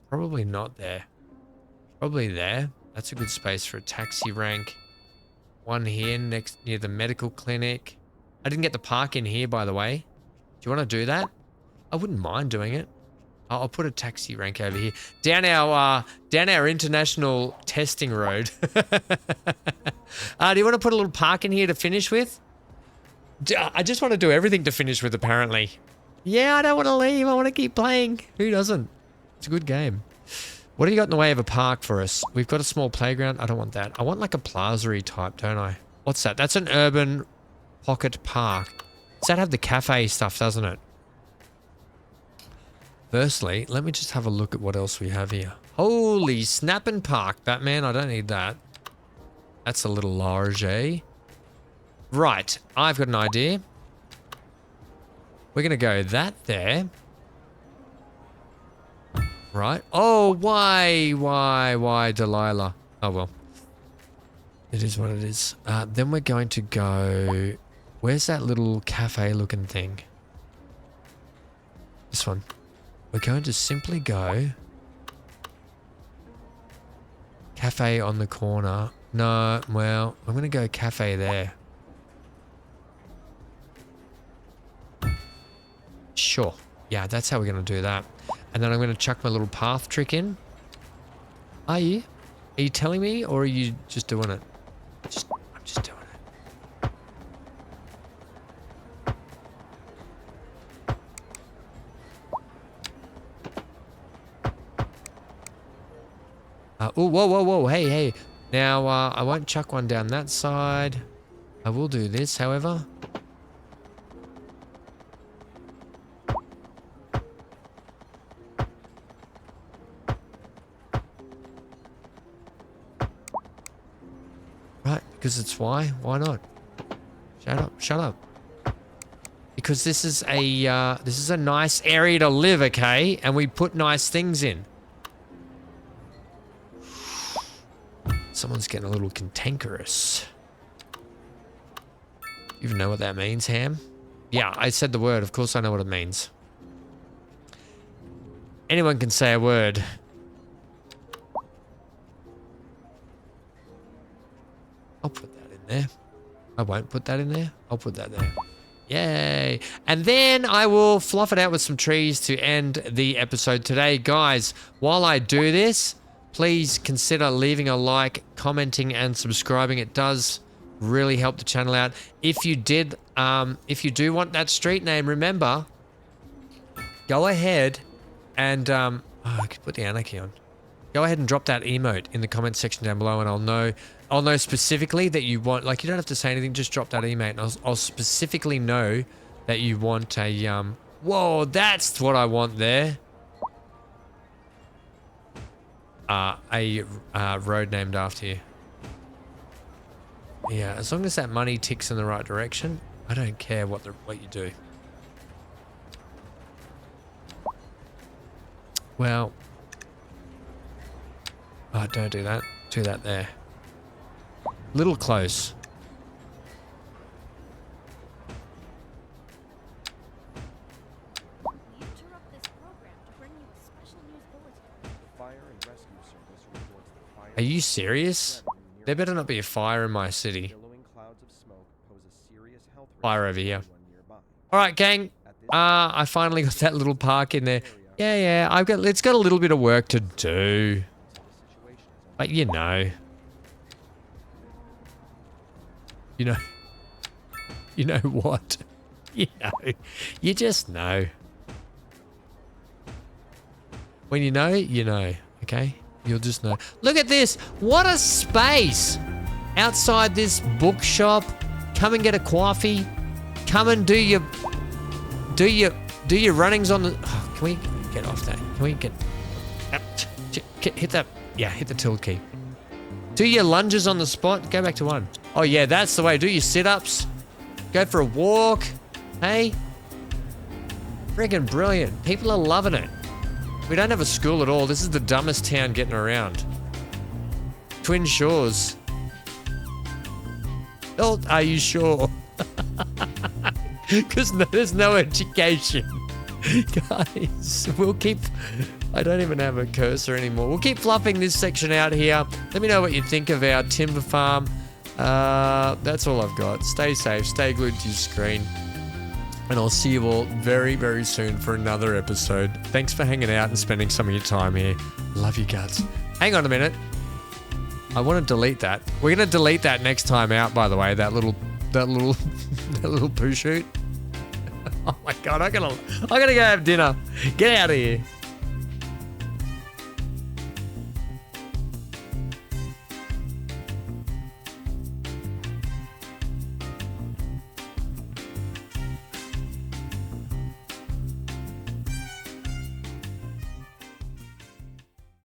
Probably not there. Probably there. That's a good space for a taxi rank. One here near the medical clinic. I didn't get the park in here, by the way. Do you want to do that? I wouldn't mind doing it. I'll put a taxi rank over here. Down our international testing road. Do you want to put a little park in here to finish with? I just want to do everything to finish with, apparently. Yeah, I don't want to leave. I want to keep playing. Who doesn't? It's a good game. What do you got in the way of a park for us? We've got a small playground. I don't want that. I want like a plaza-y type, don't I? What's that? That's an urban pocket park. Does that have the cafe stuff, doesn't it? Firstly, let me just have a look at what else we have here. Holy snapping park, Batman. I don't need that. That's a little large, eh? Right, I've got an idea. We're going to go that there. Right. Oh, why, Delilah? Oh, well. It is what it is. Then we're going to go... Where's that little cafe looking thing? This one. We're going to simply go cafe on the corner. No, well, I'm going to go cafe there. Sure. Yeah, that's how we're going to do that. And then I'm going to chuck my little path trick in. Are you? Are you telling me, or are you just doing it? I'm just doing it. Oh, whoa, whoa, whoa. Hey, hey. Now, I won't chuck one down that side. I will do this, however. Right, because it's why? Why not? Shut up, shut up. Because this is a nice area to live, okay? And we put nice things in. Someone's getting a little cantankerous. You even know what that means, Ham? Yeah, I said the word. Of course I know what it means. Anyone can say a word. I'll put that in there. I won't put that in there. I'll put that there. Yay. And then I will fluff it out with some trees to end the episode today. Guys, while I do this, please consider leaving a like, commenting, and subscribing. It does really help the channel out. If you do want that street name, remember, go ahead and I could put the anarchy on. Go ahead and drop that emote in the comment section down below, and I'll know specifically that you want. Like, you don't have to say anything. Just drop that emote, and I'll specifically know that you want a Whoa, that's what I want there. A road named after you. Yeah, as long as that money ticks in the right direction, I don't care what you do. Well, oh, don't do that. Do that there. Little close. Are you serious? There better not be a fire in my city. Fire over here. Alright, gang. I finally got that little park in there. Yeah, it's got a little bit of work to do. But you know. You know what? You know. You just know. When you know, okay? You'll just know. Look at this. What a space. Outside this bookshop. Come and get a coffee. Come and do your runnings on the... Oh, can we get off that? Can we get... Hit that... Yeah, hit the tilt key. Do your lunges on the spot. Go back to one. Oh, yeah, that's the way. Do your sit-ups. Go for a walk. Hey? Friggin' brilliant. People are loving it. We don't have a school at all. This is the dumbest town getting around. Twin Shores. Oh, are you sure? Because there's no education. Guys, we'll keep... I don't even have a cursor anymore. We'll keep fluffing this section out here. Let me know what you think of our timber farm. That's all I've got. Stay safe. Stay glued to your screen. And I'll see you all very, very soon for another episode. Thanks for hanging out and spending some of your time here. Love you guts. Hang on a minute. I want to delete that. We're going to delete that next time out, by the way. That little poo shoot. Oh my God, I gotta go have dinner. Get out of here.